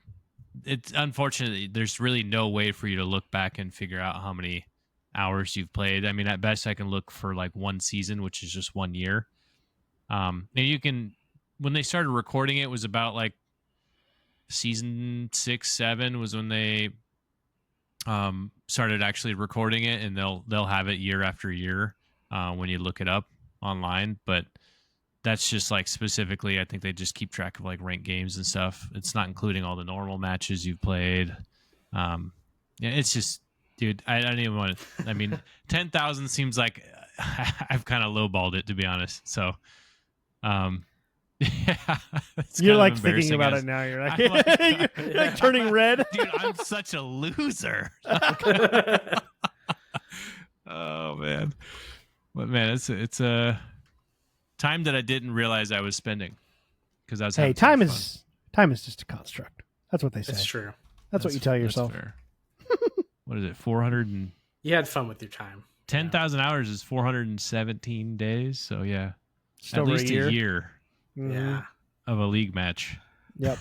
It's unfortunately there's really no way for you to look back and figure out how many hours you've played. I mean, at best I can look for like one season, which is just 1 year. And you can, when they started recording it was about like season 6, 7 was when they started actually recording it, and they'll have it year after year when you look it up online. But that's just like specifically, I think they just keep track of like ranked games and stuff. It's not including all the normal matches you've played. Yeah, it's just, dude, I don't even want to. I mean, 10,000 seems like I've kind of lowballed it, to be honest. So, yeah, you're like thinking about it now. You're like, you're like turning red. Dude, I'm such a loser. Oh man, but man, it's a time that I didn't realize I was spending because I was. Hey, time is just a construct. That's what they say. It's true. That's what you tell yourself. Fair. What is it? 400 and you had fun with your time. 10,000 hours is 417 days. So yeah, just at least a year. Mm-hmm. Yeah. Of a league match. Yep.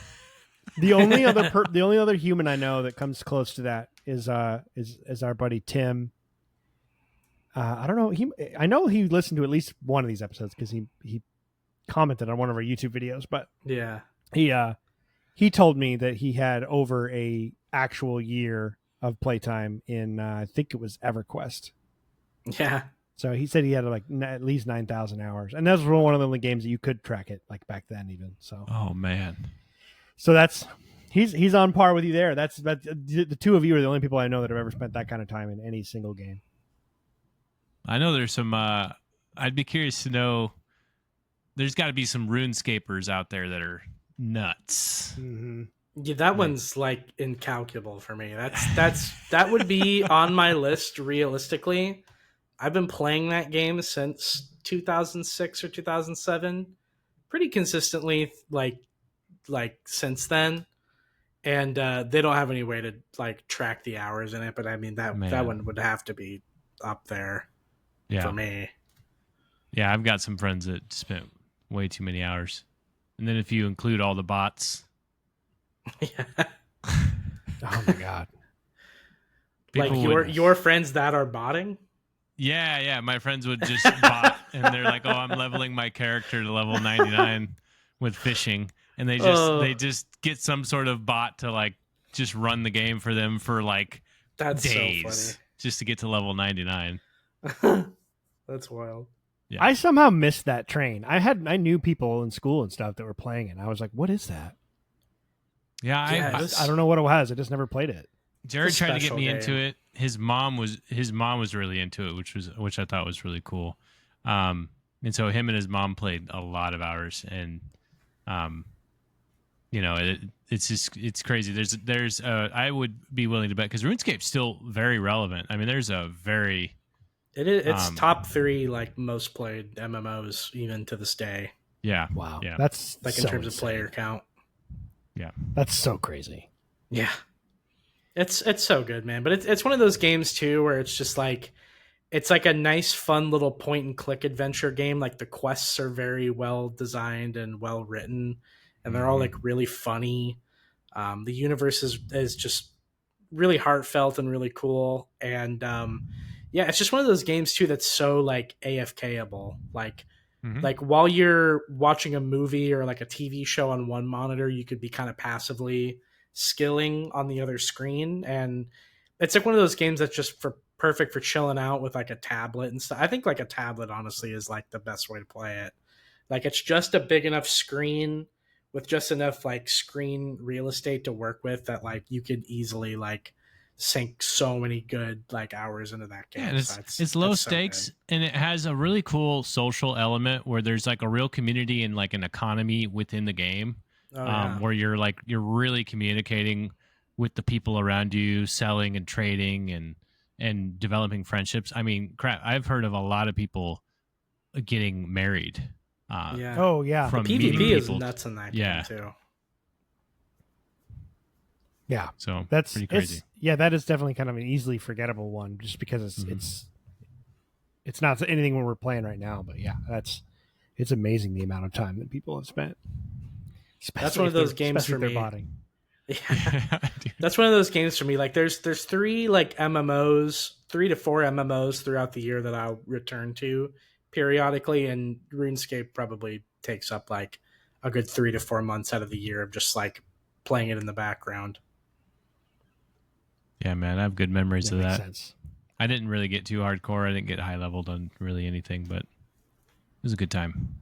The only other human I know that comes close to that is our buddy Tim. I don't know. I know he listened to at least one of these episodes because he commented on one of our YouTube videos. But yeah, he told me that he had over a actual year of playtime in I think it was EverQuest. Yeah. So he said he had like at least 9,000 hours, and that was one of the only games that you could track it like back then even. So oh man, so he's on par with you there. That's the two of you are the only people I know that have ever spent that kind of time in any single game. I know there's some. I'd be curious to know. There's got to be some RuneScapers out there that are nuts. Mm-hmm. Yeah, that one's like incalculable for me. That would be on my list realistically. I've been playing that game since 2006 or 2007, pretty consistently, like since then. And they don't have any way to like track the hours in it, but I mean that one would have to be up there for me. Yeah, I've got some friends that spent way too many hours, and then if you include all the bots, yeah. Oh my god! Like your friends that are botting. Yeah, my friends would just bot, and they're like, "Oh, I'm leveling my character to level 99 with fishing," and they just get some sort of bot to like just run the game for them for like that's days, so funny. just to get to level 99. That's wild. Yeah. I somehow missed that train. I knew people in school and stuff that were playing it. I was like, "What is that?" Yeah, I don't know what it was. I just never played it. Jared tried to get me into it. His mom was really into it, which I thought was really cool. And so him and his mom played a lot of hours, and it's crazy. There's I would be willing to bet because RuneScape's still very relevant. I mean, there's a very it's top 3 like most played MMOs even to this day. Yeah. Wow. Yeah. That's like in terms of player count. Yeah. That's so crazy. Yeah. It's so good, man. But it's one of those games too where it's just like it's like a nice, fun little point and click adventure game. Like the quests are very well designed and well written, and they're all like really funny. The universe is just really heartfelt and really cool. And yeah, it's just one of those games too that's so like AFK-able. Like while you're watching a movie or like a TV show on one monitor, you could be kind of passively skilling on the other screen, and it's like one of those games that's just perfect for chilling out with like a tablet and stuff. I think like a tablet honestly is like the best way to play it. Like it's just a big enough screen with just enough like screen real estate to work with that like you could easily like sink so many good like hours into that game. Yeah, and it's low stakes, and it has a really cool social element where there's like a real community and like an economy within the game. Where you're really communicating with the people around you, selling and trading and developing friendships. I mean, crap, I've heard of a lot of people getting married. Oh yeah, from the PvP is nuts in that game too. Yeah, so that's pretty crazy. That is definitely kind of an easily forgettable one, just because it's not anything we're playing right now. But yeah, it's amazing the amount of time that people have spent. That's one of those games for me. Yeah. That's one of those games for me. Like there's 3 like MMOs, 3 to 4 MMOs throughout the year that I'll return to periodically, and RuneScape probably takes up like a good 3 to 4 months out of the year of just like playing it in the background. Yeah, man, I have good memories of that. Makes sense. I didn't really get too hardcore. I didn't get high leveled on really anything, but it was a good time.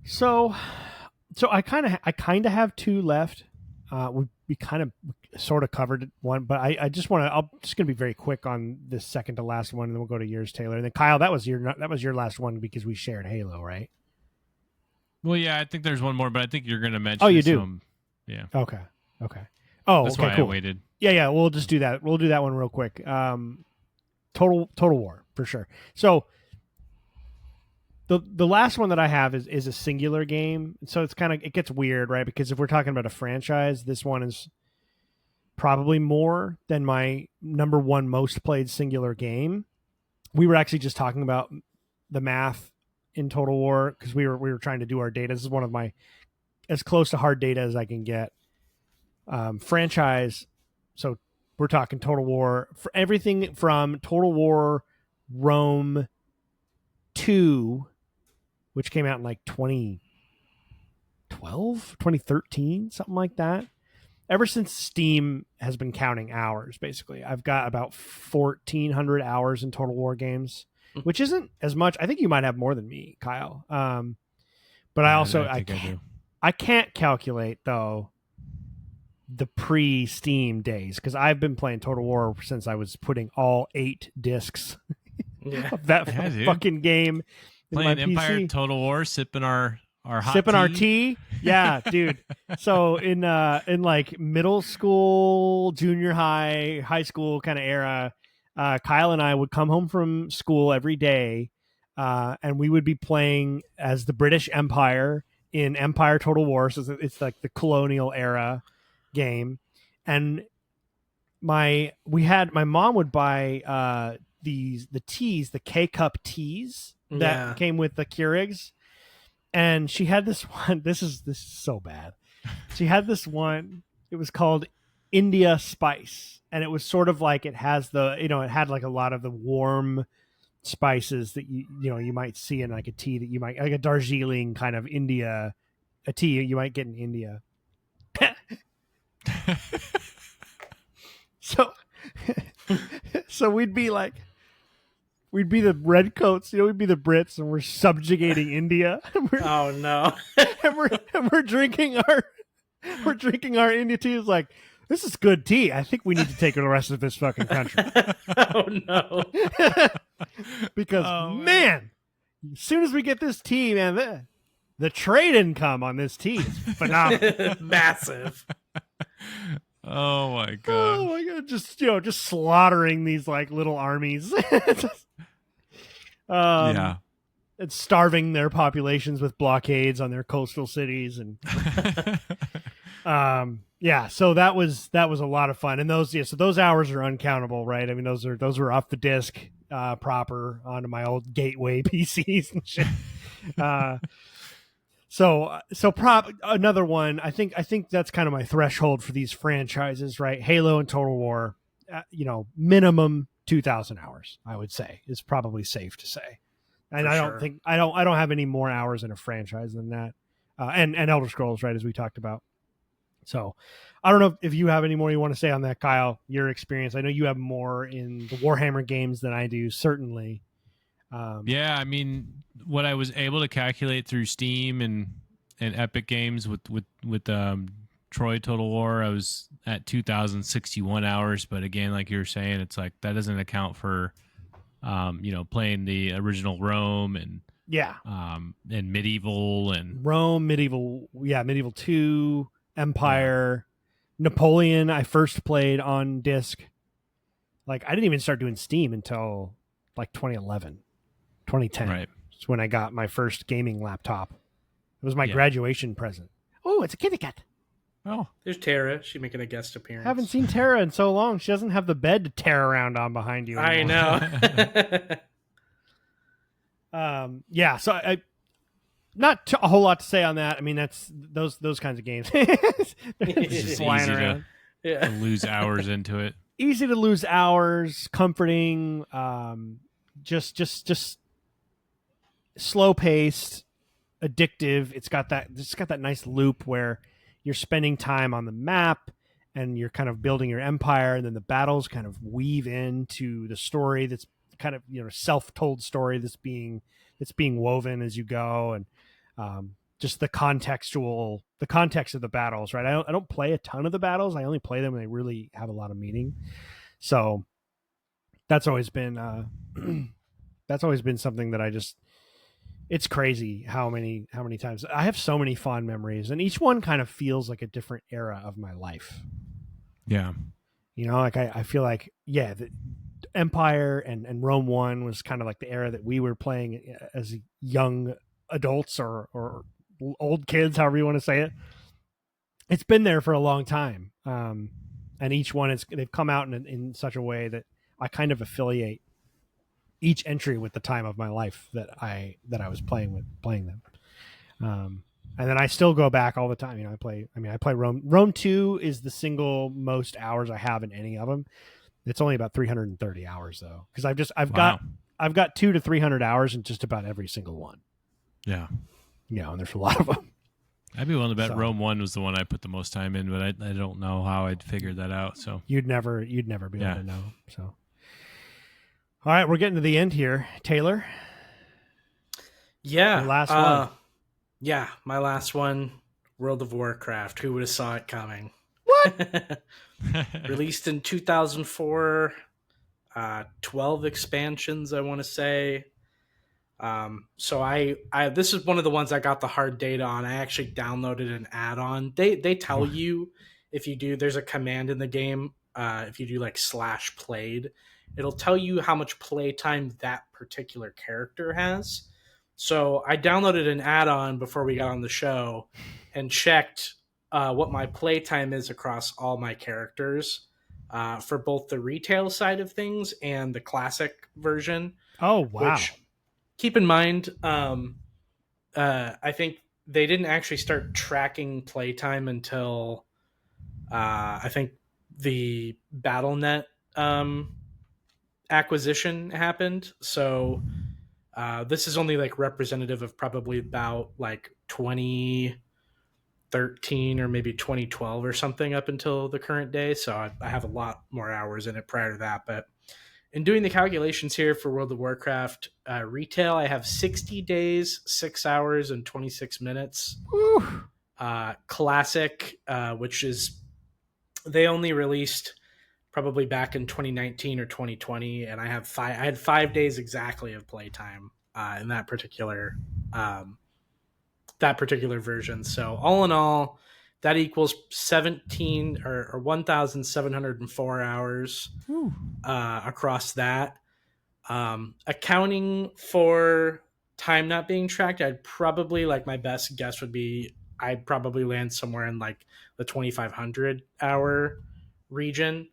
So I kind of have two left. We kind of sort of covered one, but I'm just going to be very quick on this second to last one, and then we'll go to yours, Taylor. And then Kyle, that was your last one because we shared Halo, right? Well, yeah, I think there's one more, but I think you're going to mention. Oh, you do? Yeah. Okay. Oh, that's okay, why cool. I waited. Yeah. We'll just do that. We'll do that one real quick. Total War for sure. So the last one that I have is a singular game. So it gets weird, right? Because if we're talking about a franchise, this one is probably more than my number one most played singular game. We were actually just talking about the math in Total War because we were trying to do our data. This is one of my as close to hard data as I can get. Franchise. So we're talking Total War for everything from Total War Rome 2, which came out in like 2012, 2013, something like that. Ever since Steam has been counting hours, basically, I've got about 1,400 hours in Total War games, which isn't as much. I think you might have more than me, Kyle. But I can't calculate though the pre-Steam days because I've been playing Total War since I was putting all 8 discs of that fucking game. Playing Empire Total War, sipping our our tea. Yeah, dude. So in like middle school, junior high school kind of era, Kyle and I would come home from school every day, and we would be playing as the British Empire in Empire Total War. So it's like the colonial era game, and my mom would buy the teas, the K-Cup teas that came with the Keurigs, and she had this one. This is so bad. She had this one. It was called India Spice, and it was sort of like it had like a lot of the warm spices that you might see in like a tea that you might like a Darjeeling kind of India, a tea you might get in India. So we'd be the redcoats, we'd be the Brits, and we're subjugating India. Oh no! and we're drinking our India tea. It's like, this is good tea. I think we need to take the rest of this fucking country. Oh no! Because man, as soon as we get this tea, man, the trade income on this tea is phenomenal, massive. Oh my god! Oh my god! Just slaughtering these like little armies. Yeah, and starving their populations with blockades on their coastal cities, and So that was a lot of fun, and those hours are uncountable, right? I mean, those were off the disc proper onto my old Gateway PCs and shit. So another one. I think that's kind of my threshold for these franchises, right? Halo and Total War, minimum 2,000 hours, I would say, is probably safe to say. And I don't have any more hours in a franchise than that. And Elder Scrolls, right, as we talked about. So I don't know if you have any more you want to say on that, Kyle, your experience. I know you have more in the Warhammer games than I do, certainly. Yeah, I mean, what I was able to calculate through Steam and Epic Games with Troy Total War, I was at 2,061 hours. But again, like you were saying, it's like that doesn't account for, playing the original Rome and Medieval and Rome, Medieval 2, Empire, Napoleon. I first played on disc. Like I didn't even start doing Steam until like 2011. 2010. Right. It's when I got my first gaming laptop. It was my graduation present. Oh, it's a kitty cat. Oh, there's Tara. She's making a guest appearance. Haven't seen Tara in so long. She doesn't have the bed to tear around on behind you anymore. I know. So I not a whole lot to say on that. I mean, that's those kinds of games. It's just easy to lose hours into it. Easy to lose hours. Comforting. just slow paced, addictive. It's got that nice loop where you're spending time on the map and you're kind of building your empire, and then the battles kind of weave into the story that's kind of, self-told story that's being woven as you go. And just the context of the battles, right? I don't play a ton of the battles. I only play them when they really have a lot of meaning. So that's always been something that it's crazy how many times I have so many fond memories, and each one kind of feels like a different era of my life. Yeah. Like I feel like, the Empire and Rome 1 was kind of like the era that we were playing as young adults or old kids, however you want to say it. It's been there for a long time. And each one they've come out in such a way that I kind of affiliate each entry with the time of my life that I was playing them. And then I still go back all the time. I play Rome. Rome 2 is the single most hours I have in any of them. It's only about 330 hours though, because I've got 200 to 300 hours in just about every single one. Yeah. And there's a lot of them. I'd be willing to bet Rome 1 was the one I put the most time in, but I don't know how I'd figured that out. So you'd never be able to know. So, all right, we're getting to the end here, Taylor. Yeah, your last one. Yeah, my last one, World of Warcraft. Who would have saw it coming? What? Released in 2004, 12 expansions, I want to say. So I this is one of the ones I got the hard data on. I actually downloaded an add-on. They tell you if you do, there's a command in the game. If you do like /played, it'll tell you how much playtime that particular character has. So I downloaded an add-on before we got on the show and checked what my playtime is across all my characters for both the retail side of things and the classic version. Oh, wow. Which, keep in mind, I think they didn't actually start tracking playtime until I think the BattleNet acquisition happened. So this is only like representative of probably about like 2013 or maybe 2012 or something up until the current day. So I have a lot more hours in it prior to that. But in doing the calculations here for World of Warcraft retail, I have 60 days, 6 hours, and 26 minutes. Classic, which is they only released probably back in 2019 or 2020, and I had 5 days exactly of playtime in that particular version. So all in all, that equals 17 or 1,704 hours across that. Accounting for time not being tracked, I'd probably, like, my best guess would be I'd probably land somewhere in like the 2,500 hour region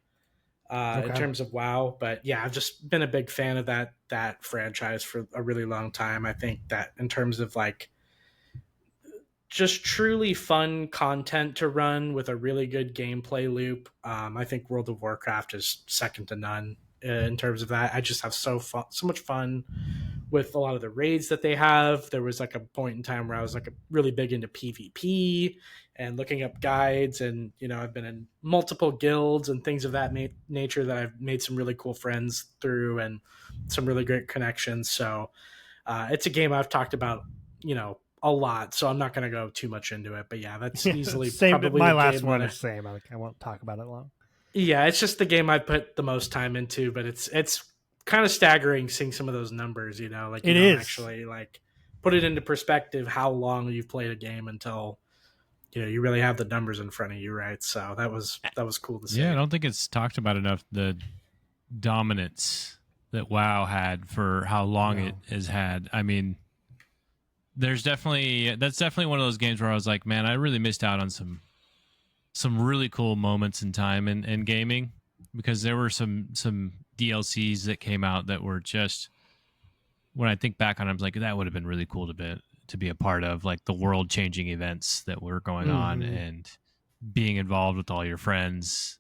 in terms of WoW. But yeah, I've just been a big fan of that franchise for a really long time. I think that in terms of like just truly fun content to run with a really good gameplay loop, I think World of Warcraft is second to none in terms of that. I just have so much fun with a lot of the raids that they have. There was like a point in time where I was like really big into PvP and looking up guides, and I've been in multiple guilds and things of that nature that I've made some really cool friends through and some really great connections. So it's a game I've talked about a lot, so I'm not going to go too much into it. But yeah, that's easily probably my last one is same. I won't talk about it long. Yeah, it's just the game I put the most time into, but it's kind of staggering seeing some of those numbers, like you don't actually like put it into perspective how long you've played a game until you really have the numbers in front of you, right? So that was cool to see. Yeah, I don't think it's talked about enough, the dominance that WoW had for how long it has had. I mean, that's definitely one of those games where I was like, man, I really missed out on some really cool moments in time in gaming, because there were some DLCs that came out that were just, when I think back on it, I was like, that would have been really cool to be a part of, like the world changing events that were going on and being involved with all your friends.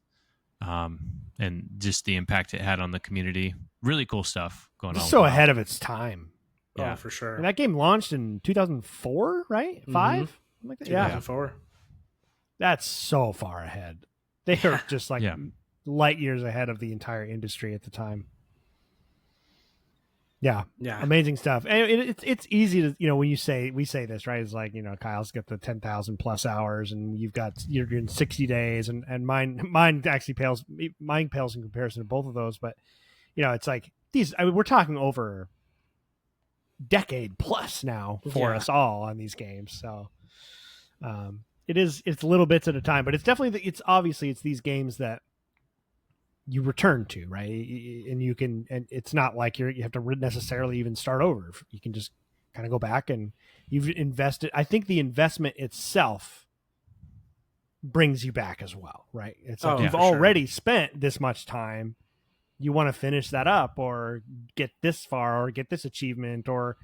and just the impact it had on the community. Really cool stuff going on. So ahead of its time. Yeah, for sure. And that game launched in 2004, right? 5? Like that? 2004. Yeah. That's so far ahead. They are just like light years ahead of the entire industry at the time. Yeah. Amazing stuff. And it's easy to, when we say this, right? It's like, Kyle's got the 10,000 plus hours and you're in 60 days and mine actually pales in comparison to both of those. But, it's like we're talking over decade plus now for us all on these games. So, it's little bits at a time, but it's definitely, it's these games that you return to, right? And and it's not like you have to necessarily even start over. You can just kind of go back and you've invested. I think the investment itself brings you back as well, right? It's like you've already spent this much time. You want to finish that up or get this far or get this achievement or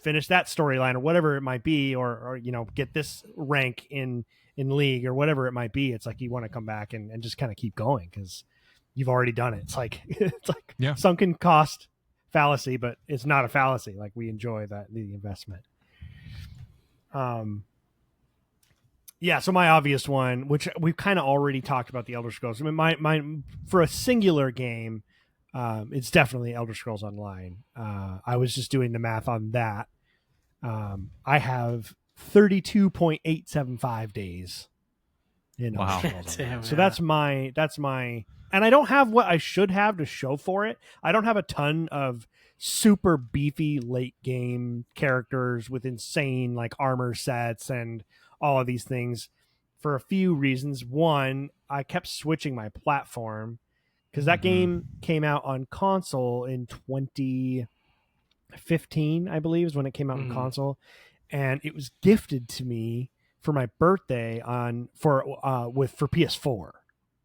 finish that storyline or whatever it might be, or get this rank in league or whatever it might be. It's like you want to come back and just kind of keep going because you've already done it. It's like sunken cost fallacy, but it's not a fallacy. Like we enjoy the investment. So my obvious one, which we've kind of already talked about, the Elder Scrolls. I mean, my for a singular game, it's definitely Elder Scrolls Online. I was just doing the math on that. I have 32.875 days in Elder Scrolls Online. So that's my, and I don't have what I should have to show for it. I don't have a ton of super beefy late game characters with insane like armor sets and all of these things for a few reasons. One, I kept switching my platform because that game came out on console in 2015, I believe, is when it came out on console, and it was gifted to me for my birthday for PS4.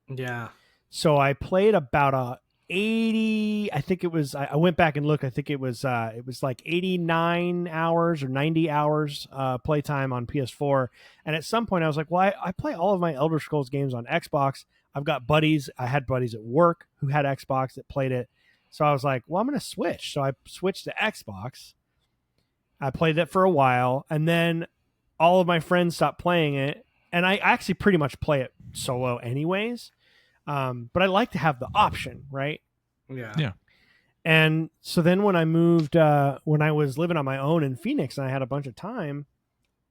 Yeah. So I played about 80. I think it was. I went back and looked. I think it was like 89 hours or 90 hours playtime on PS4. And at some point, I was like, well, I play all of my Elder Scrolls games on Xbox. I've got buddies. I had buddies at work who had Xbox that played it. So I was like, well, I'm going to switch. So I switched to Xbox. I played that for a while, and then all of my friends stopped playing it, and I actually pretty much play it solo anyways. But I like to have the option, right? Yeah. And so then when I moved, when I was living on my own in Phoenix and I had a bunch of time,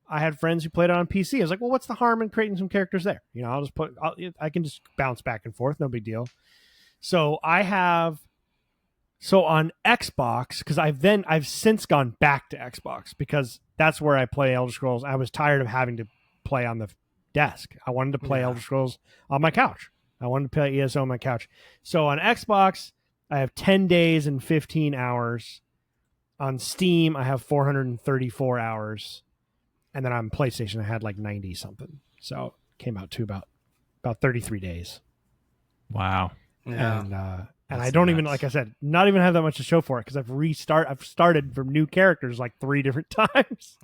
I had friends who played it on PC. I was like, well, what's the harm in creating some characters there? I can just bounce back and forth. No big deal. So on Xbox, because I've since gone back to Xbox because that's where I play Elder Scrolls. I was tired of having to play on the desk. I wanted to play Elder Scrolls on my couch. I wanted to play ESO on my couch. So on Xbox, I have 10 days and 15 hours. On Steam, I have 434 hours. And then on PlayStation, I had like 90 something. So it came out to about 33 days. Wow. Yeah. And I don't even, like I said, not even have that much to show for it because I've started from new characters like 3 different times.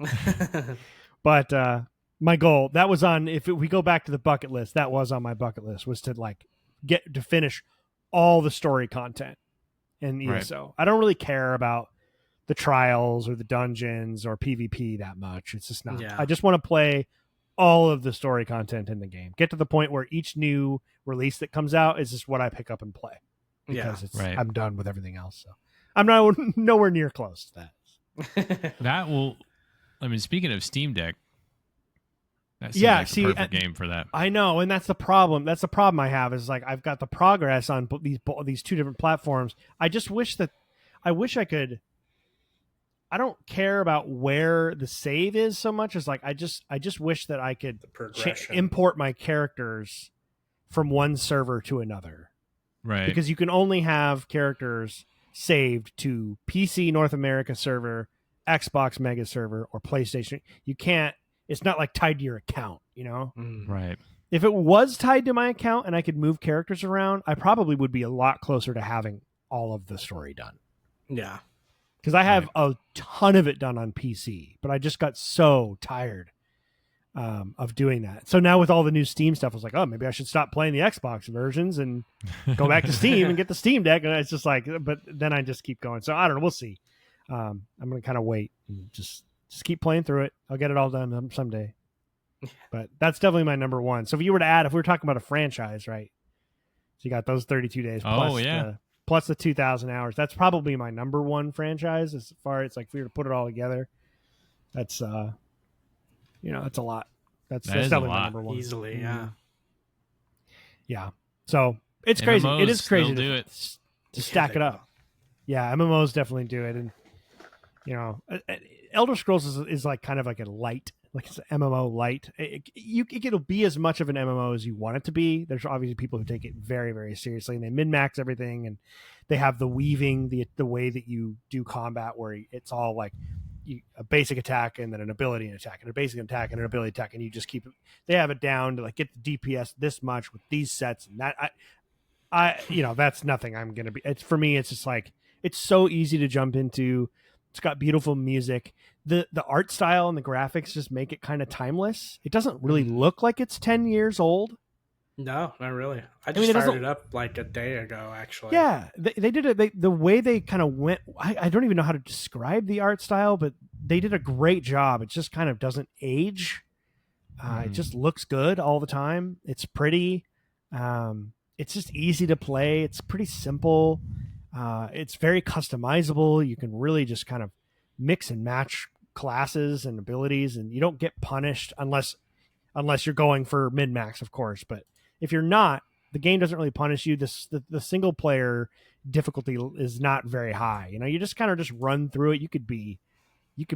But my goal, that was on, if we go back to the bucket list, that was on my bucket list, was to like get to finish all the story content in ESO. Right. I don't really care about the trials or the dungeons or PvP that much. It's just not. Yeah. I just want to play all of the story content in the game. Get to the point where each new release that comes out is just what I pick up and play. Because I'm done with everything else. So I'm nowhere near close to that. That will, I mean, speaking of Steam Deck, that seems like the perfect game for that. I know, and that's the problem. That's the problem I have is like I've got the progress on these 2 different platforms. I wish I could. I don't care about where the save is so much as like I just wish that I could import my characters from one server to another. Right. Because you can only have characters saved to PC North America server, Xbox Mega server, or PlayStation. You can't. It's not like tied to your account, you know? Right. If it was tied to my account and I could move characters around, I probably would be a lot closer to having all of the story done. Yeah. Because I have a ton of it done on PC, but I just got so tired of doing that. So now with all the new Steam stuff, I was like, oh, maybe I should stop playing the Xbox versions and go back to Steam and get the Steam Deck. And it's just like, but then I just keep going. So I don't know. We'll see. I'm going to kind of wait and just keep playing through it. I'll get it all done someday. But that's definitely my number one. So if you were to add, if we were talking about a franchise, right? So you got those 32 days plus the 2,000 hours. That's probably my number one franchise as far as like if we were to put it all together. That's that's a lot. That's definitely my number one. Easily, yeah. Yeah. So it's crazy. It is crazy to stack it up. Yeah, MMOs definitely do it. And Elder Scrolls is like kind of like a light, like it's an MMO light. It'll be as much of an MMO as you want it to be. There's obviously people who take it very, very seriously and they min-max everything, and they have the weaving, the way that you do combat where it's all like a basic attack and then an ability and attack and a basic attack and an ability attack, and you just keep it. They have it down to like get the DPS this much with these sets and that. That's nothing I'm gonna be. It's for me. It's just like it's so easy to jump into. It's got beautiful music. The art style and the graphics just make it kind of timeless. It doesn't really look like it's 10 years old. No, not really. I started it up like a day ago, actually. Yeah, they did it. The way they kind of went, I don't even know how to describe the art style, but they did a great job. It just kind of doesn't age. It just looks good all the time. It's pretty. It's just easy to play. It's pretty simple. It's very customizable. You can really just kind of mix and match classes and abilities, and you don't get punished unless you're going for min-max, of course. But if you're not, the game doesn't really punish you. The single player difficulty is not very high. You just kind of just run through it. You could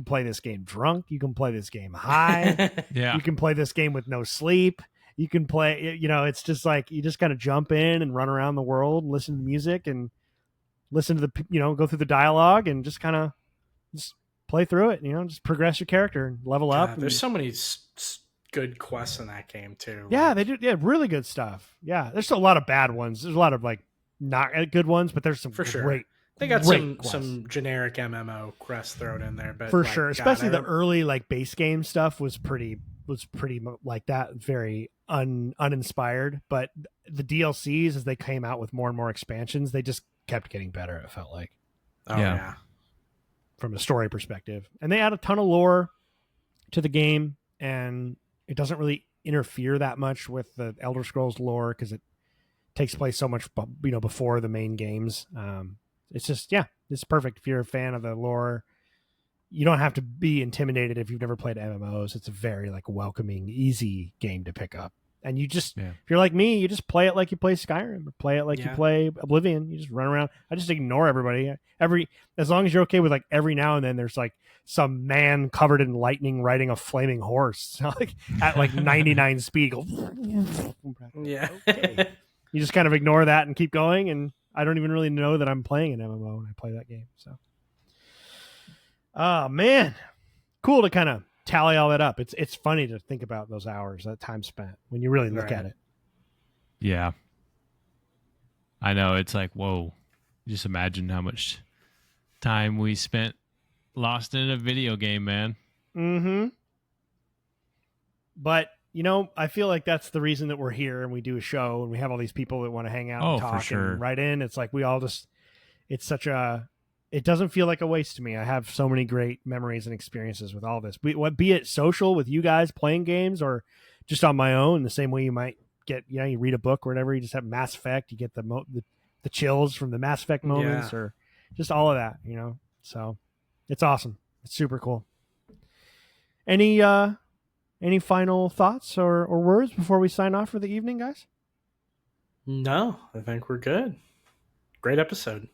play this game drunk. You can play this game high. Yeah. You can play this game with no sleep. You can play, it's just like you just kind of jump in and run around the world, listen to music and listen to go through the dialogue and just kind of just play through it, just progress your character and level up. There's so many good quests in that game too. Yeah, they do. Yeah, really good stuff. Yeah, there's a lot of bad ones. There's a lot of like not good ones, but there's some for sure. Great. They got some generic MMO quests thrown in there, but for sure, especially the early like base game stuff was pretty like that, very uninspired. But the DLCs, as they came out with more and more expansions, they just kept getting better. It felt like, yeah. From a story perspective, and they add a ton of lore to the game, and it doesn't really interfere that much with the Elder Scrolls lore because it takes place so much before the main games. It's just it's perfect if you're a fan of the lore. You don't have to be intimidated if you've never played MMOs. It's a very like welcoming, easy game to pick up. And you just, if you're like me, you just play it like you play Skyrim or play it like you play Oblivion. You just run around. I just ignore everybody. As long as you're okay with like every now and then there's like some man covered in lightning riding a flaming horse like at like 99 speed. Yeah. Okay. You just kind of ignore that and keep going. And I don't even really know that I'm playing an MMO when I play that game. So, oh man, cool to kind of tally all that up. It's funny to think about those hours, that time spent when you really look at it. Yeah. I know. It's like, whoa, just imagine how much time we spent lost in a video game, man. Mm-hmm. But, I feel like that's the reason that we're here and we do a show and we have all these people that want to hang out and talk and write in. It's like we all just, it doesn't feel like a waste to me. I have so many great memories and experiences with all this. Be it social with you guys playing games or just on my own, the same way you might get, you read a book or whatever, you just have Mass Effect, you get the chills from the Mass Effect moments or just all of that, So it's awesome. It's super cool. Any final thoughts or words before we sign off for the evening, guys? No, I think we're good. Great episode.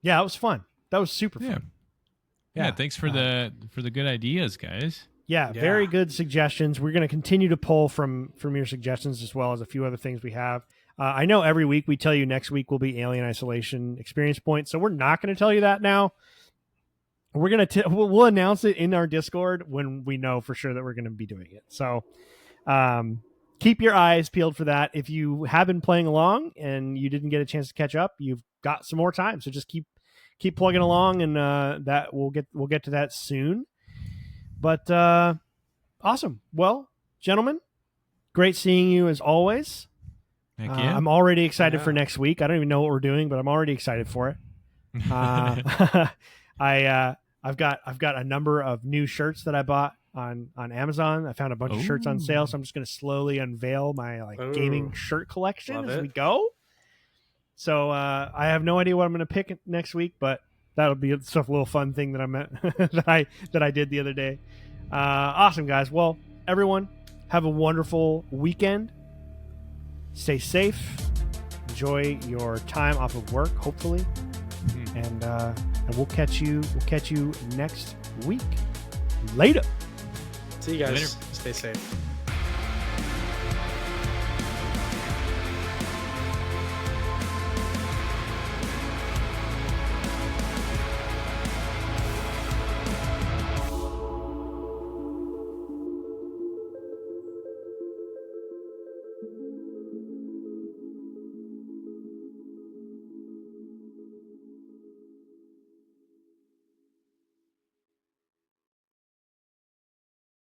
Yeah, it was fun. That was super fun. Yeah, thanks for the good ideas, guys. Yeah, very good suggestions. We're going to continue to pull from your suggestions as well as a few other things we have. I know every week we tell you next week will be Alien Isolation Experience Point, so we're not going to tell you that now. We're going to we'll announce it in our Discord when we know for sure that we're going to be doing it. So keep your eyes peeled for that. If you have been playing along and you didn't get a chance to catch up, you've got some more time. So just keep plugging along, and that we'll get to that soon. But awesome. Well, gentlemen, great seeing you as always. Thank you. I'm already excited for next week. I don't even know what we're doing, but I'm already excited for it. I've got a number of new shirts that I bought on Amazon. I found a bunch of shirts on sale, so I'm just going to slowly unveil my gaming shirt collection as we go. So I have no idea what I'm going to pick next week, but that'll be a little fun thing that that I did the other day. Awesome, guys. Well, everyone, have a wonderful weekend. Stay safe. Enjoy your time off of work, hopefully, and we'll catch you next week. Later. See you guys. Later. Stay safe.